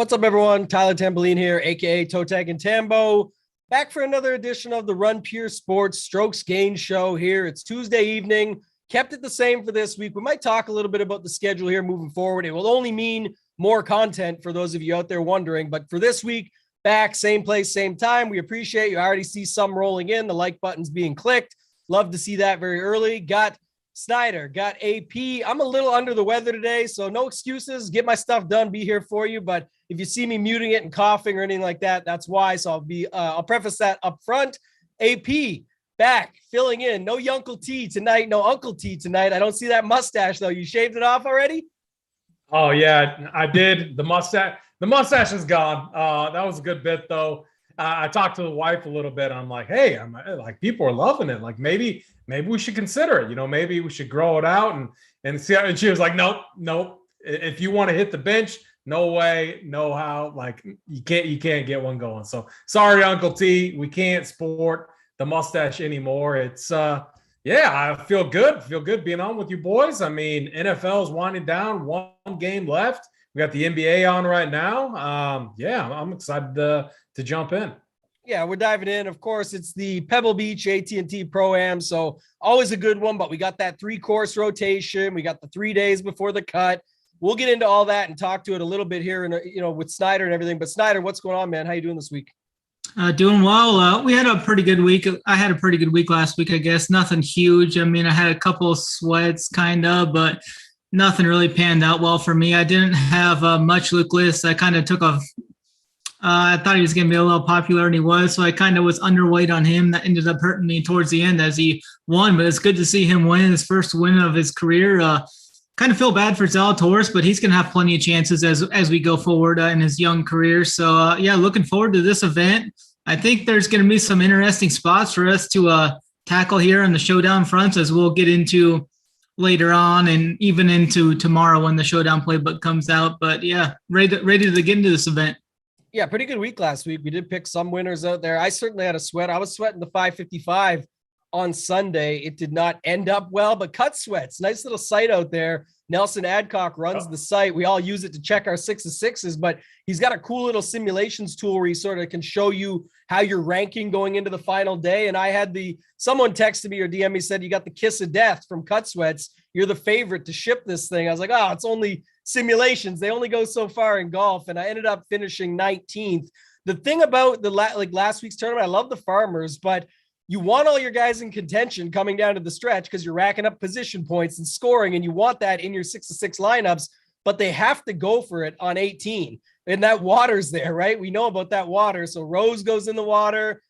What's up, everyone? Tyler Tamboline here, aka Toe Tag and Tambo, back for another edition of the Run Pure Sports Strokes Gain Show here. It's Tuesday evening. Kept it the same for this week. We might talk a little bit about the schedule here moving forward. It will only mean more content for those of you out there wondering. But for this week, back, same place, same time. We appreciate you. I already see some rolling in. The like button's being clicked. Love to see that very early. Got Snyder, got AP. I'm a little under the weather today, so no excuses. Get my stuff done, be here for you. But if you see me muting it and coughing or anything like that, that's why. So I'll preface that up front. AP back, filling in. No Uncle T tonight, no Uncle T tonight. I don't see that mustache though. You shaved it off already? Oh yeah, I did. The mustache is gone. That was a good bit though. I talked to the wife a little bit. I'm like, hey, I'm like, people are loving it. Like maybe we should consider it. You know, maybe we should grow it out and see. And she was like, nope. If you want to hit the bench, no way, no how. Like you can't get one going. So sorry, Uncle T, we can't sport the mustache anymore. It's yeah, I feel good being on with you boys. I mean, NFL is winding down. One game left. We got the NBA on right now. Yeah, I'm excited to jump in. Yeah, we're diving in. Of course, it's the Pebble Beach At&T Pro-Am, so always a good one, but we got that 3-course rotation. We got the 3 days before the cut. We'll get into all that and talk to it a little bit here and with Snyder and everything. But Snyder, what's going on, man? How you doing this week? Doing well. We had a pretty good week. I had a pretty good week last week, I guess. Nothing huge. I mean, I had a couple of sweats kind of, but nothing really panned out well for me. I didn't have much Luke List. I kind of took off. I thought he was going to be a little popular, and he was. So I kind of was underweight on him. That ended up hurting me towards the end as he won. But it's good to see him win his first win of his career. Kind of feel bad for Zalatoris, but he's going to have plenty of chances as we go forward in his young career. So, yeah, looking forward to this event. I think there's going to be some interesting spots for us to tackle here on the showdown fronts, as we'll get into later on and even into tomorrow when the showdown playbook comes out. But, yeah, ready to get into this event. Yeah, pretty good week last week. We did pick some winners out there. I certainly had a sweat. I was sweating the 555 on Sunday. It did not end up well, but Cut Sweats, nice little site out there. Nelson Adcock runs the site. We all use it to check our 6 of 6s, but he's got a cool little simulations tool where he sort of can show you how you're ranking going into the final day. And I had someone texted me or DM me, said, you got the kiss of death from Cut Sweats. You're the favorite to ship this thing. I was like, oh, it's only simulations. They only go so far in golf. And I ended up finishing 19th. The thing about last week's tournament, I love the farmers, but you want all your guys in contention coming down to the stretch because you're racking up position points and scoring, and you want that in your 6 of 6 lineups, but they have to go for it on 18. And that water's there, right? We know about that water. So Rose goes in the water.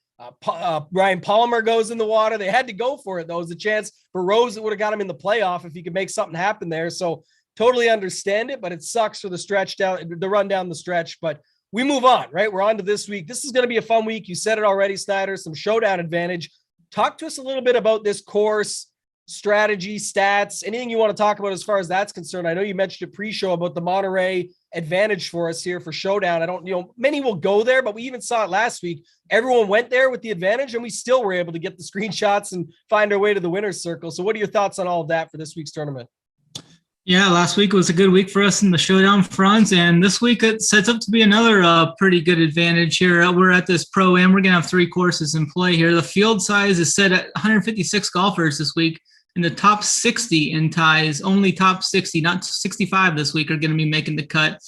Ryan Palmer goes in the water. They had to go for it, though. It was a chance for Rose that would have got him in the playoff if he could make something happen there. So totally understand it, but it sucks for the run down the stretch. But we move on, right? We're on to this week. This is going to be a fun week. You said it already, Snyder, some showdown advantage. Talk to us a little bit about this course, strategy, stats, anything you want to talk about as far as that's concerned. I know you mentioned it pre-show about the Monterey advantage for us here for showdown. Many will go there, but we even saw it last week. Everyone went there with the advantage, and we still were able to get the screenshots and find our way to the winner's circle. So what are your thoughts on all of that for this week's tournament? Yeah, last week was a good week for us in the showdown fronts, and this week it sets up to be another pretty good advantage here. We're at this Pro-Am. We're going to have 3 courses in play here. The field size is set at 156 golfers this week, and the top 60 in ties, only top 60, not 65 this week, are going to be making the cut.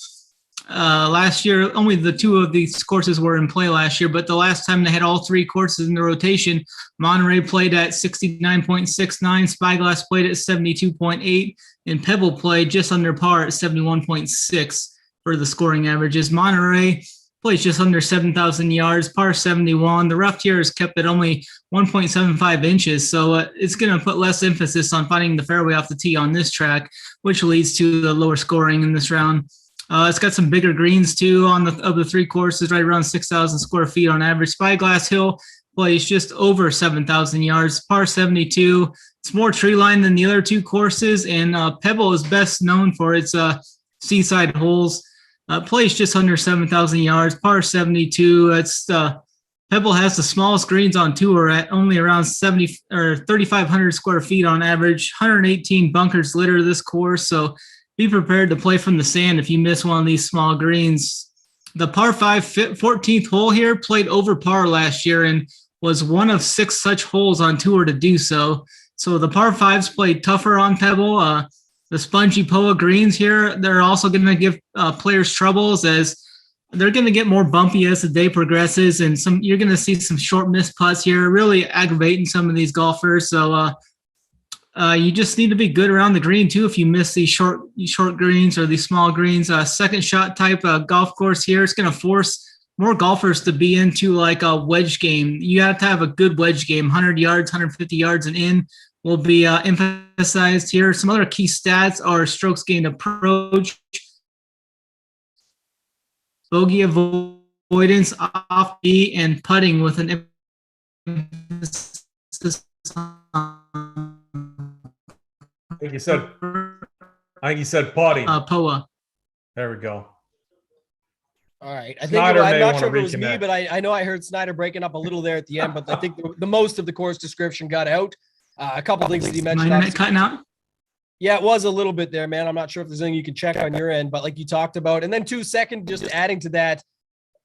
Last year, only the 2 of these courses were in play last year, but the last time they had all 3 courses in the rotation, Monterey played at 69.69, Spyglass played at 72.8, and Pebble played just under par at 71.6 for the scoring averages. Monterey plays just under 7,000 yards, par 71. The rough tier is kept at only 1.75 inches, so it's going to put less emphasis on finding the fairway off the tee on this track, which leads to the lower scoring in this round. It's got some bigger greens too of the 3 courses, right around 6,000 square feet on average. Spyglass Hill plays just over 7,000 yards, par 72. It's more tree line than the other 2 courses, and Pebble is best known for its seaside holes. Plays just under 7,000 yards, par 72. Pebble has the smallest greens on tour at only around 3,500 square feet on average. 118 bunkers litter this course, so be prepared to play from the sand if you miss one of these small greens. The par 5 14th hole here played over par last year and was one of 6 such holes on tour to do so. So the par 5s played tougher on Pebble. The spongy POA greens here, they're also going to give players troubles as they're going to get more bumpy as the day progresses, and you're going to see some short missed putts here, really aggravating some of these golfers. So you just need to be good around the green too if you miss these short greens or these small greens. Second shot type golf course here. It's going to force more golfers to be into like a wedge game. You have to have a good wedge game. 100 yards, 150 yards and in will be emphasized here. Some other key stats are strokes gained approach, bogey avoidance off tee, and putting with an emphasis on I think you said putting. POA. There we go. All right. I think Snyder I'm may not wanna sure if it was me, reconnect. but I know I heard Snyder breaking up a little there at the end, but I think the most of the course description got out. A couple of things that you mentioned. My internet cutting out? Yeah, it was a little bit there, man. I'm not sure if there's anything you can check on your end, but like you talked about. And then 2 second, just adding to that,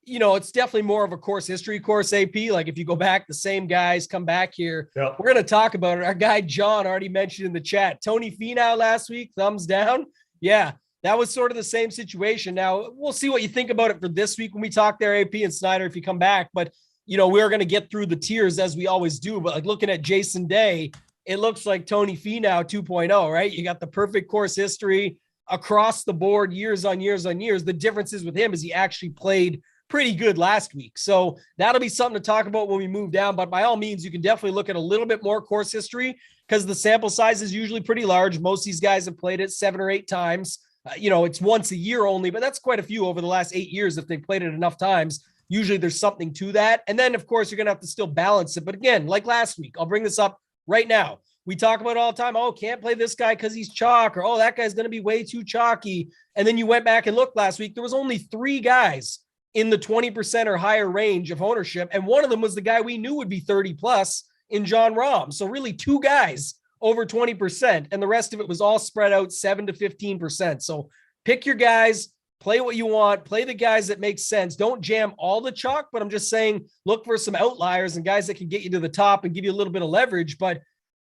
it's definitely more of a course history course AP. Like if you go back, the same guys come back here. Yep. We're going to talk about it. Our guy, John, already mentioned in the chat, Tony Finau last week, thumbs down. Yeah, that was sort of the same situation. Now we'll see what you think about it for this week when we talk there, AP and Snyder, if you come back, but we're going to get through the tiers as we always do. But like looking at Jason Day, it looks like Tony Finau 2.0, right? You got the perfect course history across the board, years on years on years. The difference is with him is he actually played pretty good last week. So that'll be something to talk about when we move down. But by all means, you can definitely look at a little bit more course history because the sample size is usually pretty large. Most of these guys have played it 7 or 8 times. It's once a year only, but that's quite a few over the last 8 years if they played it enough times. Usually there's something to that. And then, of course, you're going to have to still balance it. But again, like last week, I'll bring this up right now. We talk about it all the time. Oh, can't play this guy because he's chalk, or, oh, that guy's going to be way too chalky. And then you went back and looked last week. There was only 3 guys in the 20% or higher range of ownership. And one of them was the guy we knew would be 30 plus in John Rahm. So really 2 guys over 20%. And the rest of it was all spread out 7 to 15%. So pick your guys, play what you want, play the guys that make sense. Don't jam all the chalk, but I'm just saying, look for some outliers and guys that can get you to the top and give you a little bit of leverage. But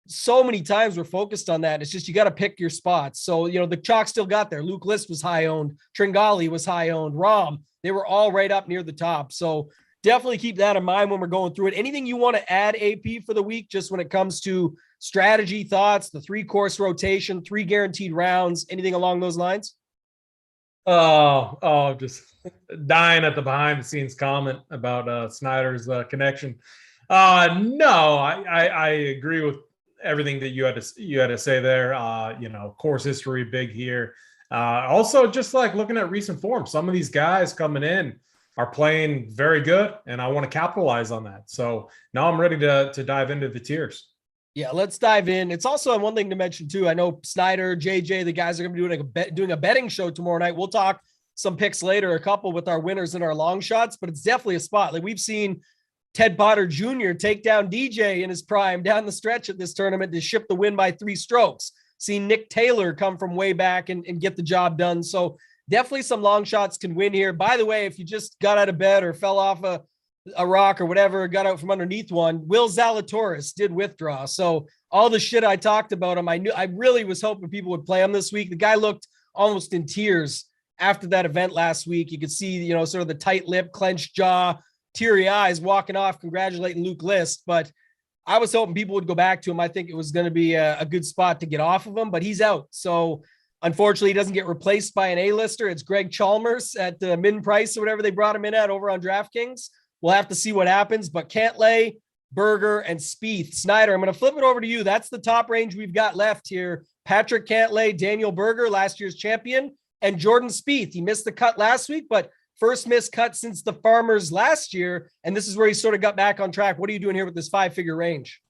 so many times we're focused on that. It's just, you got to pick your spots. So, the chalk still got there. Luke List was high owned. Tringali was high owned. Rahm, they were all right up near the top. So definitely keep that in mind when we're going through it. Anything you want to add, AP, for the week, just when it comes to strategy, thoughts, the 3-course rotation, 3 guaranteed rounds, anything along those lines? Just dying at the behind the scenes comment about Snyder's connection. No, I agree with everything that you had to say there. Course history big here. Also, just like looking at recent form, some of these guys coming in are playing very good, and I want to capitalize on that. So now I'm ready to dive into the tiers. Yeah, let's dive in. It's also one thing to mention too. I know Snyder, JJ, the guys are going to be doing a betting show tomorrow night. We'll talk some picks later, a couple with our winners and our long shots, but it's definitely a spot. Like we've seen Ted Potter Jr. take down DJ in his prime down the stretch at this tournament to ship the win by 3 strokes. Seen Nick Taylor come from way back and get the job done. So definitely some long shots can win here. By the way, if you just got out of bed or fell off a rock or whatever, got out from underneath one, Will Zalatoris did withdraw. So all the shit I talked about him, I really was hoping people would play him this week. The guy looked almost in tears after that event last week. You could see, sort of the tight lip, clenched jaw, teary eyes, walking off, congratulating Luke List. But I was hoping people would go back to him. I think it was going to be a good spot to get off of him, but he's out. So unfortunately, he doesn't get replaced by an A-lister. It's Greg Chalmers at the min price or whatever they brought him in at over on DraftKings. We'll have to see what happens. But Cantlay, Berger, and Spieth. Snyder, I'm going to flip it over to you. That's the top range we've got left here. Patrick Cantlay, Daniel Berger, last year's champion, and Jordan Spieth. He missed the cut last week, but first missed cut since the Farmers last year. And this is where he sort of got back on track. What are you doing here with this 5-figure range?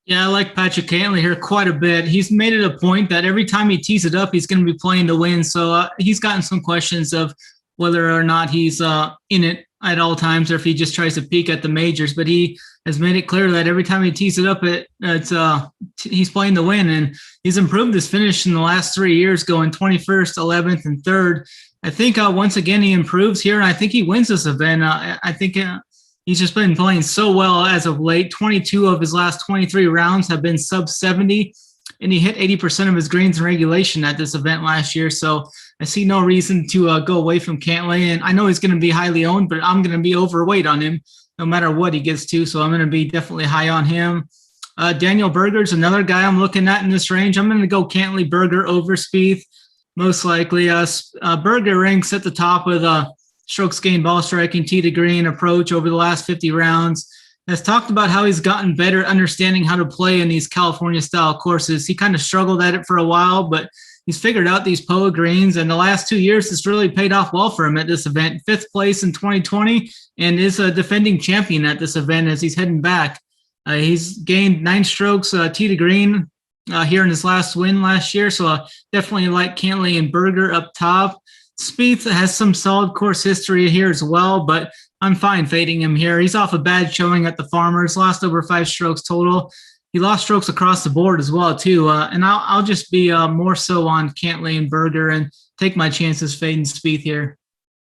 Yeah, I like Patrick Cantlay here quite a bit. He's made it a point that every time he tees it up, he's going to be playing to win. So he's gotten some questions of whether or not he's in it at all times or if he just tries to peak at the majors. But he has made it clear that every time he tees it up, he's playing to win. And he's improved his finish in the last 3 years, going 21st, 11th, and 3rd. I think once again he improves here, and I think he wins this event. I think he's just been playing so well as of late. 22 of his last 23 rounds have been sub 70, and he hit 80% of his greens in regulation at this event last year. So I see no reason to go away from Cantlay, and I know he's going to be highly owned, but I'm going to be overweight on him no matter what he gets to. So I'm going to be definitely high on him. Daniel Berger's another guy I'm looking at in this range. I'm going to go Cantlay, Berger over Spieth. Most likely, Berger ranks at the top with strokes gained, ball striking, tee to green approach over the last 50 rounds. Has talked about how he's gotten better understanding how to play in these California-style courses. He kind of struggled at it for a while, but he's figured out these POA greens, and the last 2 years has really paid off well for him at this event. 5th place in 2020, and is a defending champion at this event as he's heading back. He's gained 9 strokes tee to green here in his last win last year, so definitely like Cantlay and Berger up top. Spieth has some solid course history here as well, but I'm fine fading him here. He's off a bad showing at the Farmers, lost over 5 strokes total. He lost strokes across the board as well, too. And I'll just be more so on Cantlay and Berger and take my chances fading Spieth here.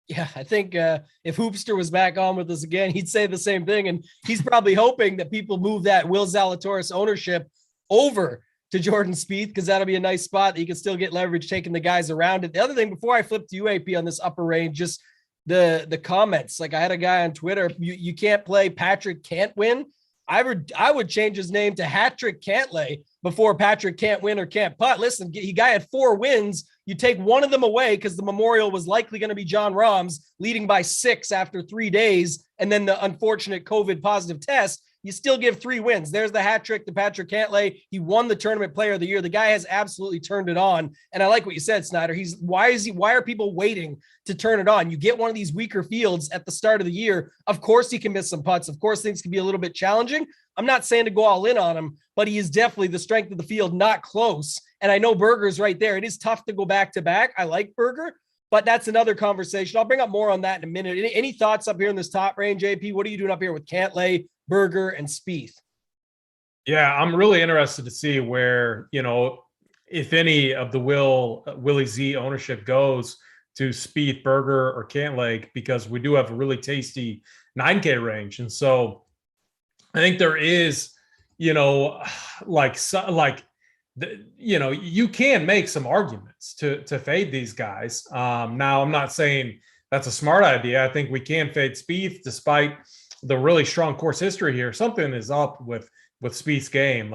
Yeah, I think if Hoopster was back on with us again, he'd say the same thing. And he's probably hoping that people move that Will Zalatoris ownership over to Jordan Spieth, because that'll be a nice spot that you can still get leverage taking the guys around it. The other thing, before I flip to UAP on this upper range, just the comments. Like I had a guy on Twitter, you can't play Patrick can't win. I would change his name to Hat-Trick Cantlay before Patrick can't win or can't putt. Listen, he guy had 4 wins. You take one of them away because the Memorial was likely going to be John Rahm's, leading by 6 after 3 days, and then the unfortunate COVID positive test. You still give 3 wins. There's the hat trick to Patrick Cantlay. He won the Tournament Player of the Year. The guy has absolutely turned it on. And I like what you said, Snyder. Why are people waiting to turn it on? You get one of these weaker fields at the start of the year. Of course he can miss some putts. Of course things can be a little bit challenging. I'm not saying to go all in on him, but he is definitely the strength of the field, not close. And I know Berger's right there. It is tough to go back to back. I like Berger, but that's another conversation. I'll bring up more on that in a minute. Any thoughts up here in this top range, AP? What are you doing up here with Cantlay, Berger, and Spieth? Yeah, I'm really interested to see where, if any of the Willie Z ownership goes to Spieth, Berger, or Cantlay, because we do have a really tasty 9K range. And so I think there is, you can make some arguments to fade these guys. Now, I'm not saying that's a smart idea. I think we can fade Spieth despite the really strong course history here. Something is up with Spieth's game.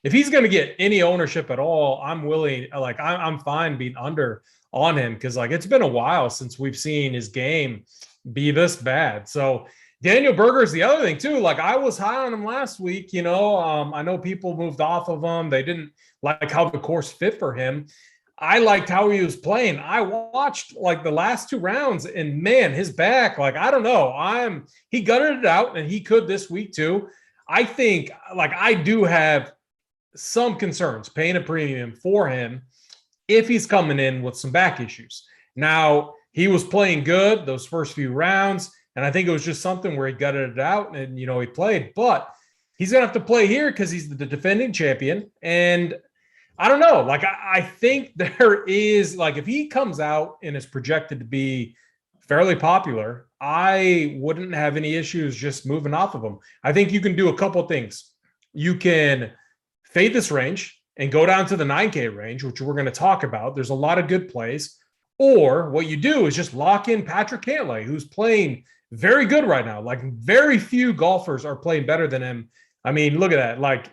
If he's going to get any ownership at all, I'm willing, I'm fine being under on him, because it's been a while since we've seen his game be this bad. So Daniel Berger is the other thing too. I was high on him last week, I know people moved off of him. They didn't like how the course fit for him. I liked how he was playing. I watched the last 2 rounds, and man, his back, I don't know. He gutted it out, and he could this week too. I think I do have some concerns paying a premium for him if he's coming in with some back issues. Now, he was playing good those first few rounds, and I think it was just something where he gutted it out and, he played. But he's going to have to play here because he's the defending champion. And I don't know. I think there is, if he comes out and is projected to be fairly popular, I wouldn't have any issues just moving off of him. I think you can do a couple things. You can fade this range and go down to the 9K range, which we're going to talk about. There's a lot of good plays. Or what you do is just lock in Patrick Cantlay, who's playing very good right now. Very few golfers are playing better than him. I mean, look at that.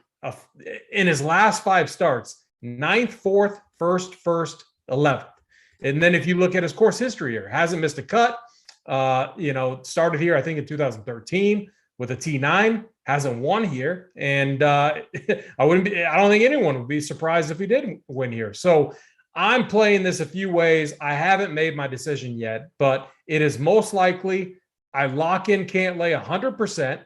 In his last 5 starts, 9th, 4th, 1st, 11th. And then if you look at his course history here, hasn't missed a cut. Started here, I think, in 2013 with a T9, hasn't won here. And I don't think anyone would be surprised if he didn't win here. So I'm playing this a few ways. I haven't made my decision yet, but it is most likely I lock in Cantlay 100%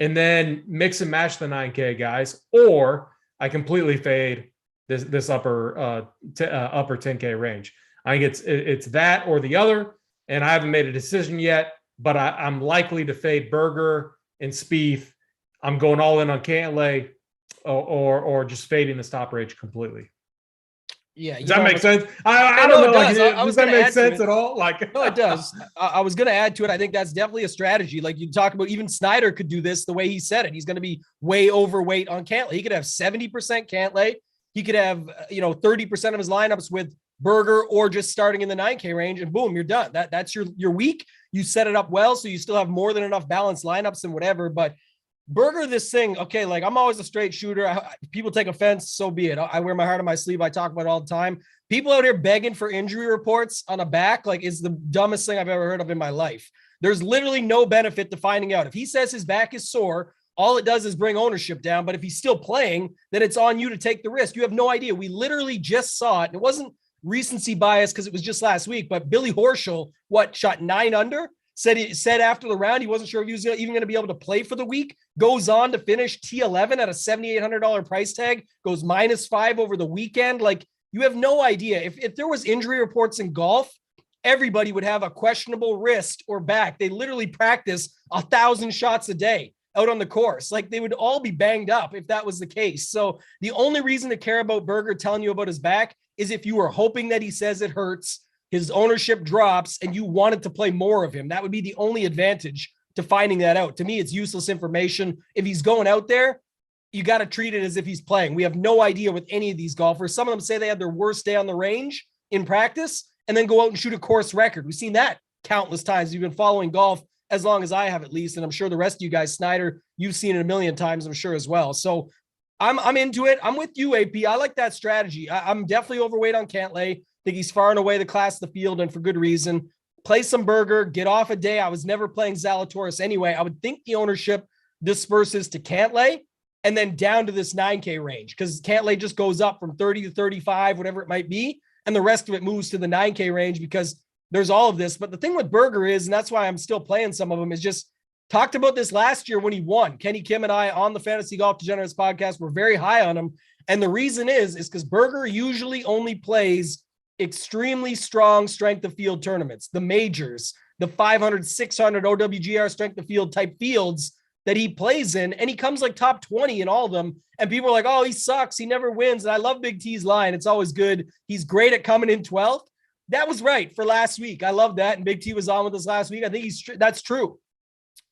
and then mix and match the 9K guys, or I completely fade this upper 10K range. I think it's that or the other, and I haven't made a decision yet, but I'm likely to fade Berger and Spieth. I'm going all in on Cantlay or just fading this top range completely. Yeah. Does that make sense? I don't know. Like, does that make sense at all? Like, no, it does. I was going to add to it. I think that's definitely a strategy. Like you talk about, even Snyder could do this the way he said it. He's going to be way overweight on Cantlay. He could have 70% Cantlay. He could have, 30% of his lineups with Berger or just starting in the 9K range, and boom, you're done. That's your week. You set it up well, so you still have more than enough balanced lineups and whatever. But Berger, this thing, okay, like I'm always a straight shooter. People take offense, so be it. I wear my heart on my sleeve. I talk about it all the time. People out here begging for injury reports on a back, like, is the dumbest thing I've ever heard of in my life. There's literally no benefit to finding out. If he says his back is sore, all it does is bring ownership down. But if he's still playing, then it's on you to take the risk. You have no idea. We literally just saw it. And it wasn't recency bias because it was just last week, but Billy Horschel, shot 9 under? Said after the round he wasn't sure if he was even going to be able to play for the week. Goes on to finish T11 at a $7,800 price tag. Goes -5 over the weekend. Like, you have no idea. If there was injury reports in golf, everybody would have a questionable wrist or back. They literally practice 1,000 shots a day out on the course. Like, they would all be banged up if that was the case. So the only reason to care about Berger telling you about his back is if you were hoping that he says it hurts, his ownership drops, and you wanted to play more of him. That would be the only advantage to finding that out. To me, it's useless information. If he's going out there, you got to treat it as if he's playing. We have no idea with any of these golfers. Some of them say they had their worst day on the range in practice and then go out and shoot a course record. We've seen that countless times. You've been following golf as long as I have, at least. And I'm sure the rest of you guys, Snyder, you've seen it a million times, I'm sure as well. So I'm into it. I'm with you, AP. I like that strategy. I'm definitely overweight on Cantlay. Think he's far and away the class of the field, and for good reason. Play some Berger, get off a day. I was never playing Zalatoris anyway. I would think the ownership disperses to Cantlay and then down to this 9K range, because Cantlay just goes up from 30 to 35, whatever it might be, and the rest of it moves to the 9K range because there's all of this. But the thing with Berger is, and that's why I'm still playing some of them, is just talked about this last year when he won. Kenny Kim and I on the Fantasy Golf Degenerates podcast were very high on him. And the reason is because Berger usually only plays extremely strong strength of field tournaments, the majors, the 500, 600 OWGR strength of field type fields that he plays in. And he comes like top 20 in all of them. And people are like, oh, he sucks. He never wins. And I love Big T's line. It's always good. He's great at coming in 12th. That was right for last week. I love that. And Big T was on with us last week. I think that's true.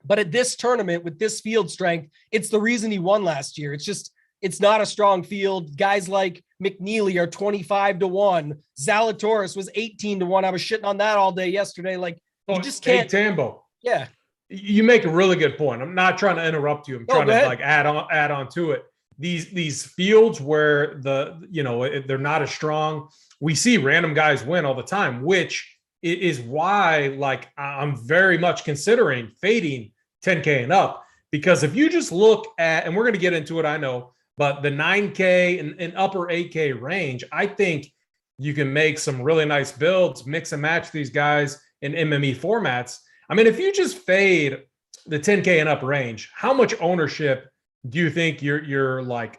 But at this tournament with this field strength, it's the reason he won last year. It's not a strong field. Guys like McNeely are 25-1. Zalatoris was 18-1. I was shitting on that all day yesterday. Like, you just can't. Hey, Tambo. Yeah. You make a really good point. I'm not trying to interrupt you. I'm trying to like add on to it. These fields where they're not as strong. We see random guys win all the time, which is why like I'm very much considering fading 10K and up, because if you just look at, and we're going to get into it, I know, but the 9K and upper 8K range, I think you can make some really nice builds, mix and match these guys in MME formats. I mean, if you just fade the 10K and up range, how much ownership do you think you're like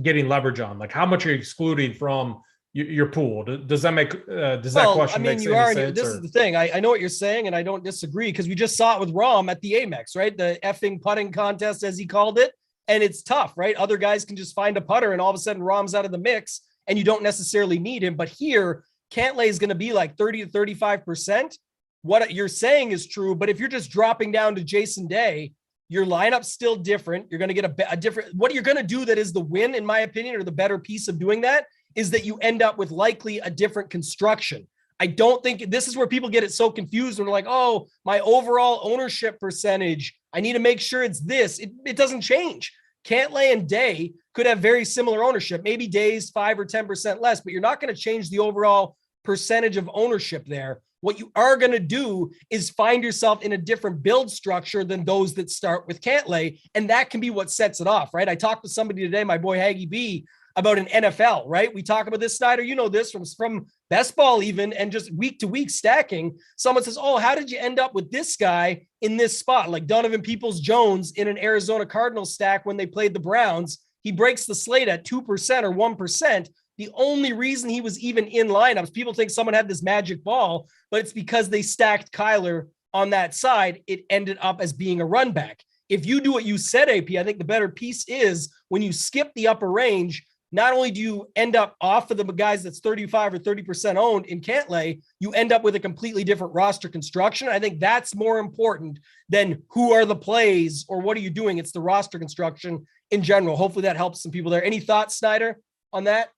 getting leverage on? Like, how much are you excluding from your pool? Does that make that question make sense? This is the thing. I know what you're saying, and I don't disagree, because we just saw it with Rom at the Amex, right? The effing putting contest, as he called it. And it's tough, right? Other guys can just find a putter, and all of a sudden Rom's out of the mix, and you don't necessarily need him. But here, Cantlay is going to be like 30 to 35%. What you're saying is true, but if you're just dropping down to Jason Day, your lineup's still different. You're going to get a different, what you're going to do that is the win, in my opinion, or the better piece of doing that, is that you end up with likely a different construction. I don't think this is where people get it so confused when they're like, oh, my overall ownership percentage, I need to make sure it's this. It doesn't change. Cantlay and Day could have very similar ownership, maybe Day's 5 or 10% less, but you're not going to change the overall percentage of ownership there. What you are going to do is find yourself in a different build structure than those that start with Cantlay, and that can be what sets it off, right? I talked to somebody today, my boy Haggy B, about an NFL, right? We talk about this, Snyder, you know this from best ball even, and just week to week stacking. Someone says, oh, how did you end up with this guy in this spot? Like Donovan Peoples-Jones in an Arizona Cardinals stack when they played the Browns. He breaks the slate at 2% or 1%. The only reason he was even in lineups, people think someone had this magic ball, but it's because they stacked Kyler on that side. It ended up as being a run back. If you do what you said, AP, I think the better piece is when you skip the upper range, not only do you end up off of the guys that's 35 or 30% owned in Cantlay, you end up with a completely different roster construction. I think that's more important than who are the plays or what are you doing. It's the roster construction in general. Hopefully that helps some people there. Any thoughts, Snyder, on that?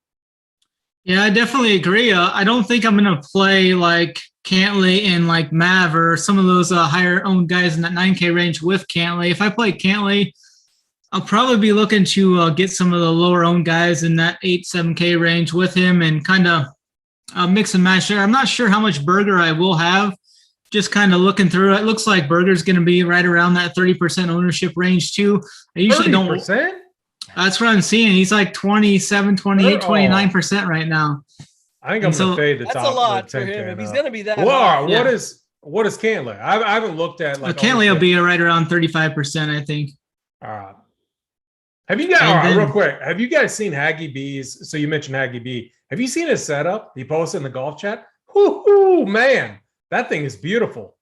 Yeah, I definitely agree. I don't think I'm going to play like Cantlay and like Mav or some of those higher owned guys in that 9K range with Cantlay. If I play Cantlay, I'll probably be looking to get some of the lower owned guys in that 8-7K range with him and kind of mix and match there. I'm not sure how much Burger I will have. Just kind of looking through it. Looks like Burger's going to be right around that 30% ownership range too. I usually 30%? don't. That's what I'm seeing. He's like 27, 28, 29% right now. I think I'm going to fade the top. That's a lot for him. If he's going to be that high. What is Cantlay? I haven't looked at like Cantlay will be right around 35%, I think. All right. Have you guys, real quick, have you guys seen Haggy B's? So you mentioned Haggy B. Have you seen his setup? He posted in the golf chat. Whoo, man. That thing is beautiful.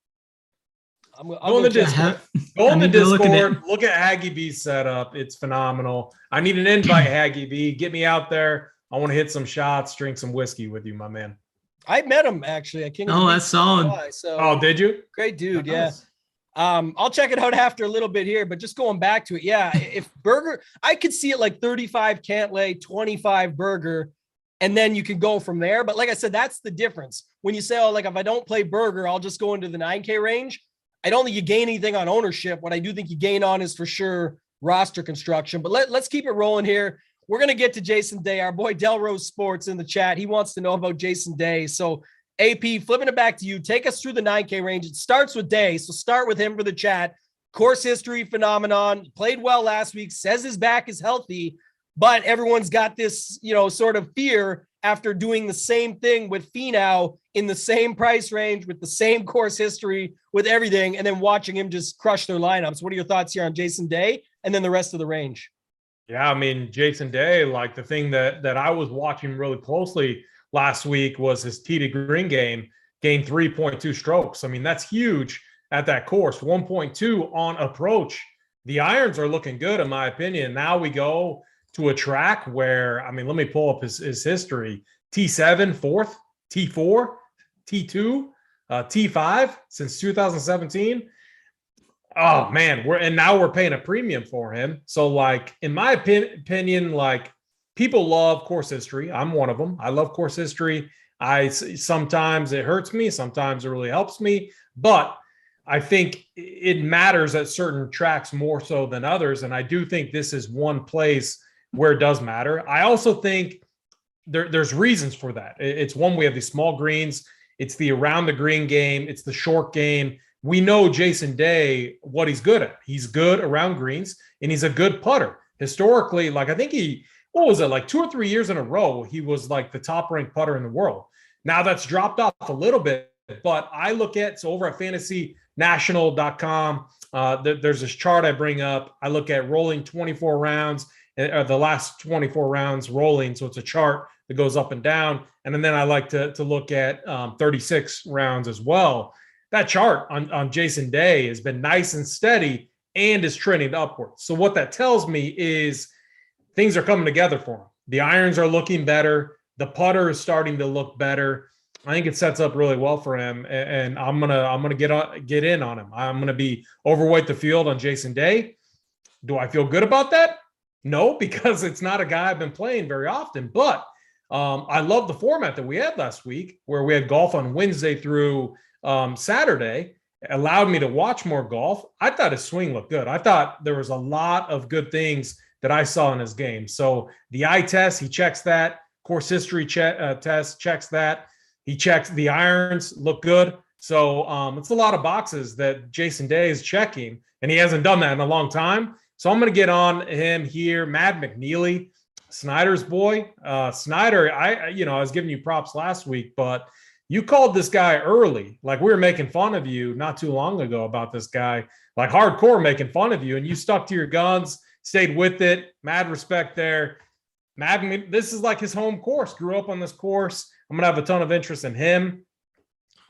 Go in the Discord. Look at Haggy B's setup. It's phenomenal. I need an invite, Haggy B. Get me out there. I want to hit some shots, drink some whiskey with you, my man. I met him actually at King. That's solid. Did you? Great dude. Nice. Yeah. I'll check it out after a little bit here, but just going back to it. Yeah. If Burger, I could see it like 35 Cantlay, 25 Burger, and then you can go from there. But like I said, that's the difference. When you say, like if I don't play Burger, I'll just go into the 9K range. I don't think you gain anything on ownership. What I do think you gain on is for sure roster construction. But let's keep it rolling here. We're going to get to Jason Day. Our boy Delrose Sports in the chat. He wants to know about Jason Day. So AP, flipping it back to you. Take us through the 9K range. It starts with Day. So start with him for the chat. Course history phenomenon. Played well last week. Says his back is healthy. But everyone's got this, sort of fear after doing the same thing with Finau in the same price range with the same course history with everything, and then watching him just crush their lineups. What are your thoughts here on Jason Day and then the rest of the range? Yeah, I mean, Jason Day, like the thing that I was watching really closely last week was his tee to green game, gained 3.2 strokes. I mean, that's huge at that course, 1.2 on approach. The irons are looking good, in my opinion. Now we go to a track where, I mean, let me pull up his history. T7, 4th, T4, T2, T5 since 2017. Oh man, now we're paying a premium for him. So like, in my opinion, like people love course history. I'm one of them. I love course history. Sometimes it hurts me. Sometimes it really helps me, but I think it matters at certain tracks more so than others. And I do think this is one place where it does matter. I also think there's reasons for that. It's one, we have these small greens. It's the around the green game. It's the short game. We know Jason Day, what he's good at. He's good around greens, and he's a good putter. Historically, like I think like 2 or 3 years in a row, he was like the top ranked putter in the world. Now that's dropped off a little bit, but I look at, so over at fantasynational.com, there's this chart I bring up. I look at rolling 24 rounds, the last 24 rounds rolling. So it's a chart that goes up and down. And then I like to look at 36 rounds as well. That chart on Jason Day has been nice and steady and is trending upwards. So what that tells me is things are coming together for him. The irons are looking better. The putter is starting to look better. I think it sets up really well for him, and I'm gonna get in on him. I'm gonna be overweight the field on Jason Day. Do I feel good about that? No, because it's not a guy I've been playing very often. But I love the format that we had last week, where we had golf on Wednesday through Saturday. It allowed me to watch more golf. I thought his swing looked good. I thought there was a lot of good things that I saw in his game. So the eye test, he checks that. Course history test checks that. He checks the irons, look good. So it's a lot of boxes that Jason Day is checking, and he hasn't done that in a long time. So I'm going to get on him here. Mad McNeely, Snyder's boy. Snyder, I was giving you props last week, but you called this guy early. Like, we were making fun of you not too long ago about this guy, like hardcore making fun of you, and you stuck to your guns, stayed with it. Mad respect there. Mad, this is like his home course. Grew up on this course. I'm going to have a ton of interest in him.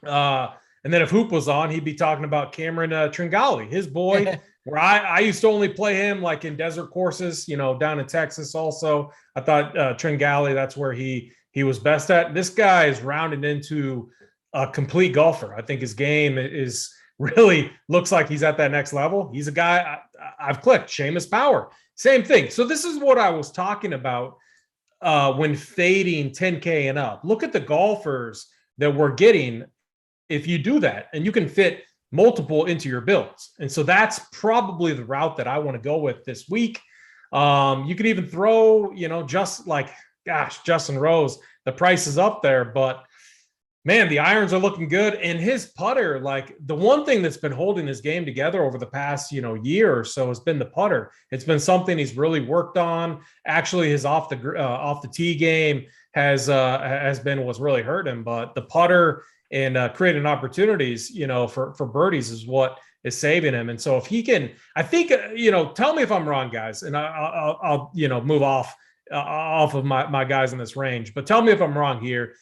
And then if Hoop was on, he'd be talking about Cameron Tringali, his boy, where I used to only play him like in desert courses, down in Texas also. I thought Tringali, that's where he was best at. This guy is rounded into a complete golfer. I think his game is really looks like he's at that next level. He's a guy I've clicked. Seamus Power, same thing. So this is what I was talking about when fading 10K and up. Look at the golfers that we're getting if you do that, and you can fit multiple into your builds. And so that's probably the route that I want to go with this week. You could even throw, just like, Justin Rose, the price is up there, but man, the irons are looking good. And his putter, like the one thing that's been holding his game together over the past, year or so has been the putter. It's been something he's really worked on. Actually, his off the tee game was really hurting him, but the putter and creating opportunities, for birdies is what is saving him. And so if he can, I think, tell me if I'm wrong, guys, and I'll move off of my guys in this range, but tell me if I'm wrong here.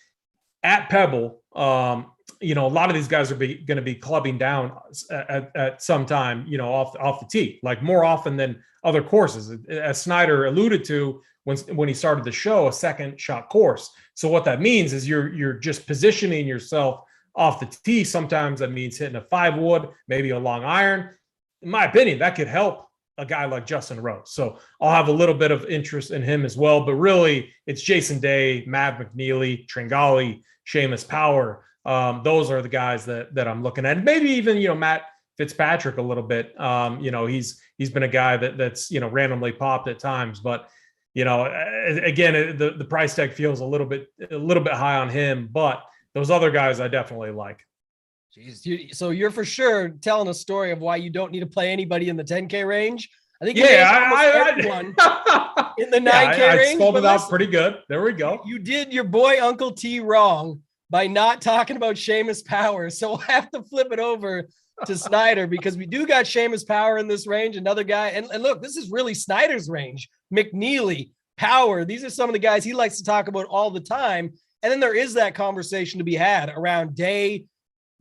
At Pebble, a lot of these guys are going to be clubbing down at some time, off the tee, like more often than other courses, as Snyder alluded to when he started the show, a second shot course. So what that means is you're just positioning yourself off the tee. Sometimes that means hitting a 5-wood, maybe a long iron. In my opinion, that could help a guy like Justin Rose. So I'll have a little bit of interest in him as well. But really, it's Jason Day, Matt McNeely, Tringali, Seamus Power. Those are the guys that I'm looking at. And maybe even, Matt Fitzpatrick a little bit. He's been a guy that's, randomly popped at times. But, again, the price tag feels a little bit high on him. But those other guys I definitely like. Jeez, so you're for sure telling a story of why you don't need to play anybody in the 10K range. I think everyone in the 9K range. I spelled it out pretty good. There we go. You did your boy Uncle T wrong by not talking about Seamus Power. So we'll have to flip it over to Snyder because we do got Seamus Power in this range. Another guy, and look, this is really Snyder's range. McNeely, Power. These are some of the guys he likes to talk about all the time. And then there is that conversation to be had around Day.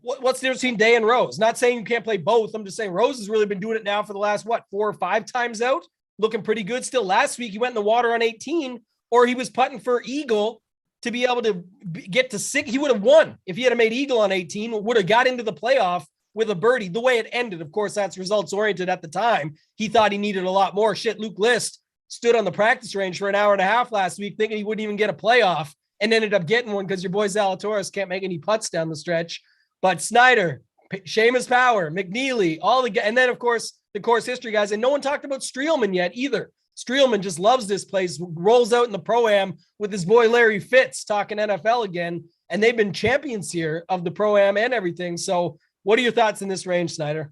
What's the difference between Day and Rose? Not saying you can't play both. I'm just saying Rose has really been doing it now for the last, 4 or 5 times out, looking pretty good still. Last week, he went in the water on 18, or he was putting for eagle to be able to get to 6. He would have won if he had made eagle on 18, would have got into the playoff with a birdie. The way it ended, of course, that's results oriented at the time. He thought he needed a lot more. Luke List stood on the practice range for an hour and a half last week thinking he wouldn't even get a playoff and ended up getting one because your boy Zalatoris can't make any putts down the stretch. But Snyder, Seamus Power, McNeely, and then, of course, the course history guys. And no one talked about Streelman yet either. Streelman just loves this place, rolls out in the Pro-Am with his boy Larry Fitz talking NFL again. And they've been champions here of the Pro-Am and everything. So what are your thoughts in this range, Snyder?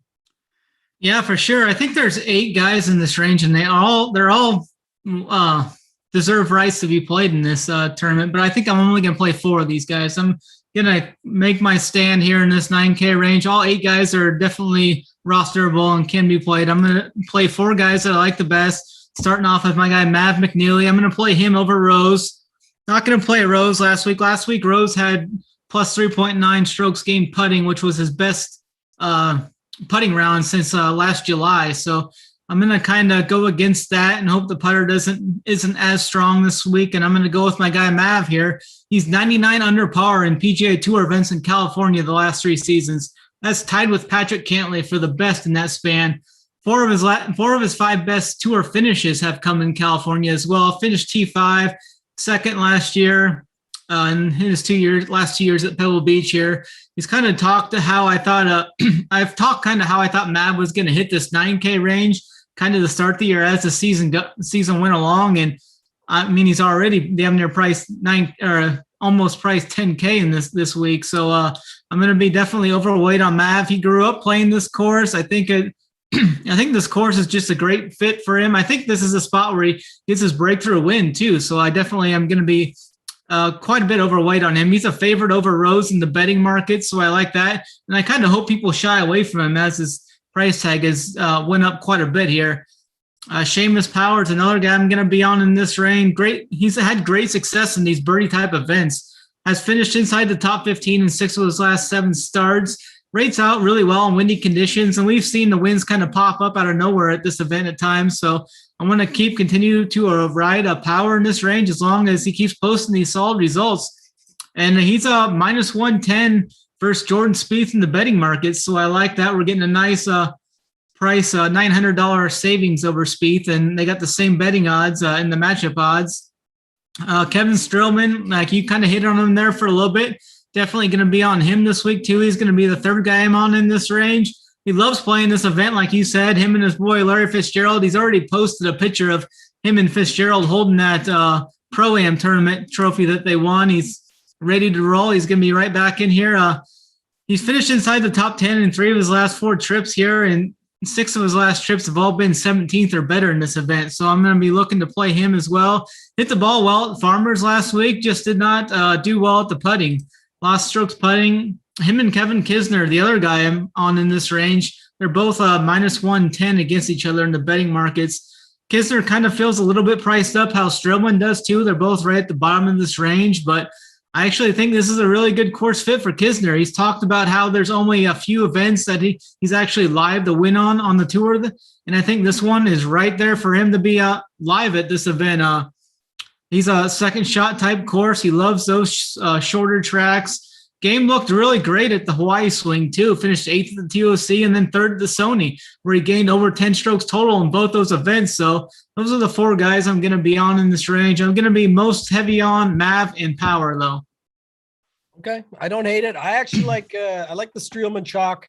Yeah, for sure. I think there's 8 guys in this range, and they're all deserve rights to be played in this tournament. But I think I'm only going to play 4 of these guys. I'm going to make my stand here in this 9K range. All 8 guys are definitely rosterable and can be played. I'm going to play 4 guys that I like the best, starting off with my guy, Mav McNeely. I'm going to play him over Rose. Not going to play Rose last week. Last week, Rose had plus 3.9 strokes gained putting, which was his best putting round since last July. So I'm going to kind of go against that and hope the putter isn't as strong this week. And I'm going to go with my guy Mav here. He's 99 under par in PGA Tour events in California the last 3 seasons. That's tied with Patrick Cantlay for the best in that span. 4 of his 5 best tour finishes have come in California as well. Finished T5, second last year in his last 2 years at Pebble Beach here. He's kind of talked to how I thought how I thought Mav was going to hit this 9K range kind of to start the year as the season went along. And I mean, he's already damn near priced almost priced 10K in this week. So I'm going to be definitely overweight on Mav. He grew up playing this course. I think this course is just a great fit for him. I think this is a spot where he gets his breakthrough win too. So I definitely am going to be quite a bit overweight on him. He's a favorite over Rose in the betting market. So I like that. And I kind of hope people shy away from him as his price tag has went up quite a bit here. Seamus Power is another guy I'm going to be on in this range. He's had great success in these birdie type events. Has finished inside the top 15 in 6 of his last 7 starts. rates out really well in windy conditions, and we've seen the winds kind of pop up out of nowhere at this event at times. So I want to continue to ride a power in this range as long as he keeps posting these solid results. And he's a minus 110 versus Jordan Spieth in the betting market. So I like that. We're getting a nice price, $900 savings over Spieth, and they got the same betting odds in the matchup odds. Kevin Streelman, like you kind of hit on him there for a little bit. Definitely going to be on him this week too. He's going to be the third guy I'm on in this range. He loves playing this event, like you said. Him and his boy Larry Fitzgerald. He's already posted a picture of him and Fitzgerald holding that Pro-Am tournament trophy that they won. He's ready to roll. He's going to be right back in here. He's finished inside the top 10 in 3 of his last 4 trips here, and 6 of his last trips have all been 17th or better in this event. So I'm going to be looking to play him as well. Hit the ball well at Farmers last week, just did not do well at the putting. Lost strokes putting. Him and Kevin Kisner, the other guy I'm on in this range, they're both minus 110 against each other in the betting markets. Kisner kind of feels a little bit priced up, how Streelman does too. They're both right at the bottom of this range, but I actually think this is a really good course fit for Kisner. He's talked about how there's only a few events that he's actually live to win on the tour, and I think this one is right there for him to be live at this event. He's a second shot type course. He loves those shorter tracks. Game looked really great at the Hawaii swing too. Finished 8th at the TOC and then 3rd at the Sony, where he gained over 10 strokes total in both those events. So those are the 4 guys I'm going to be on in this range. I'm going to be most heavy on Mav and Power though. Okay, I don't hate it. I actually like I like the Streelman chalk.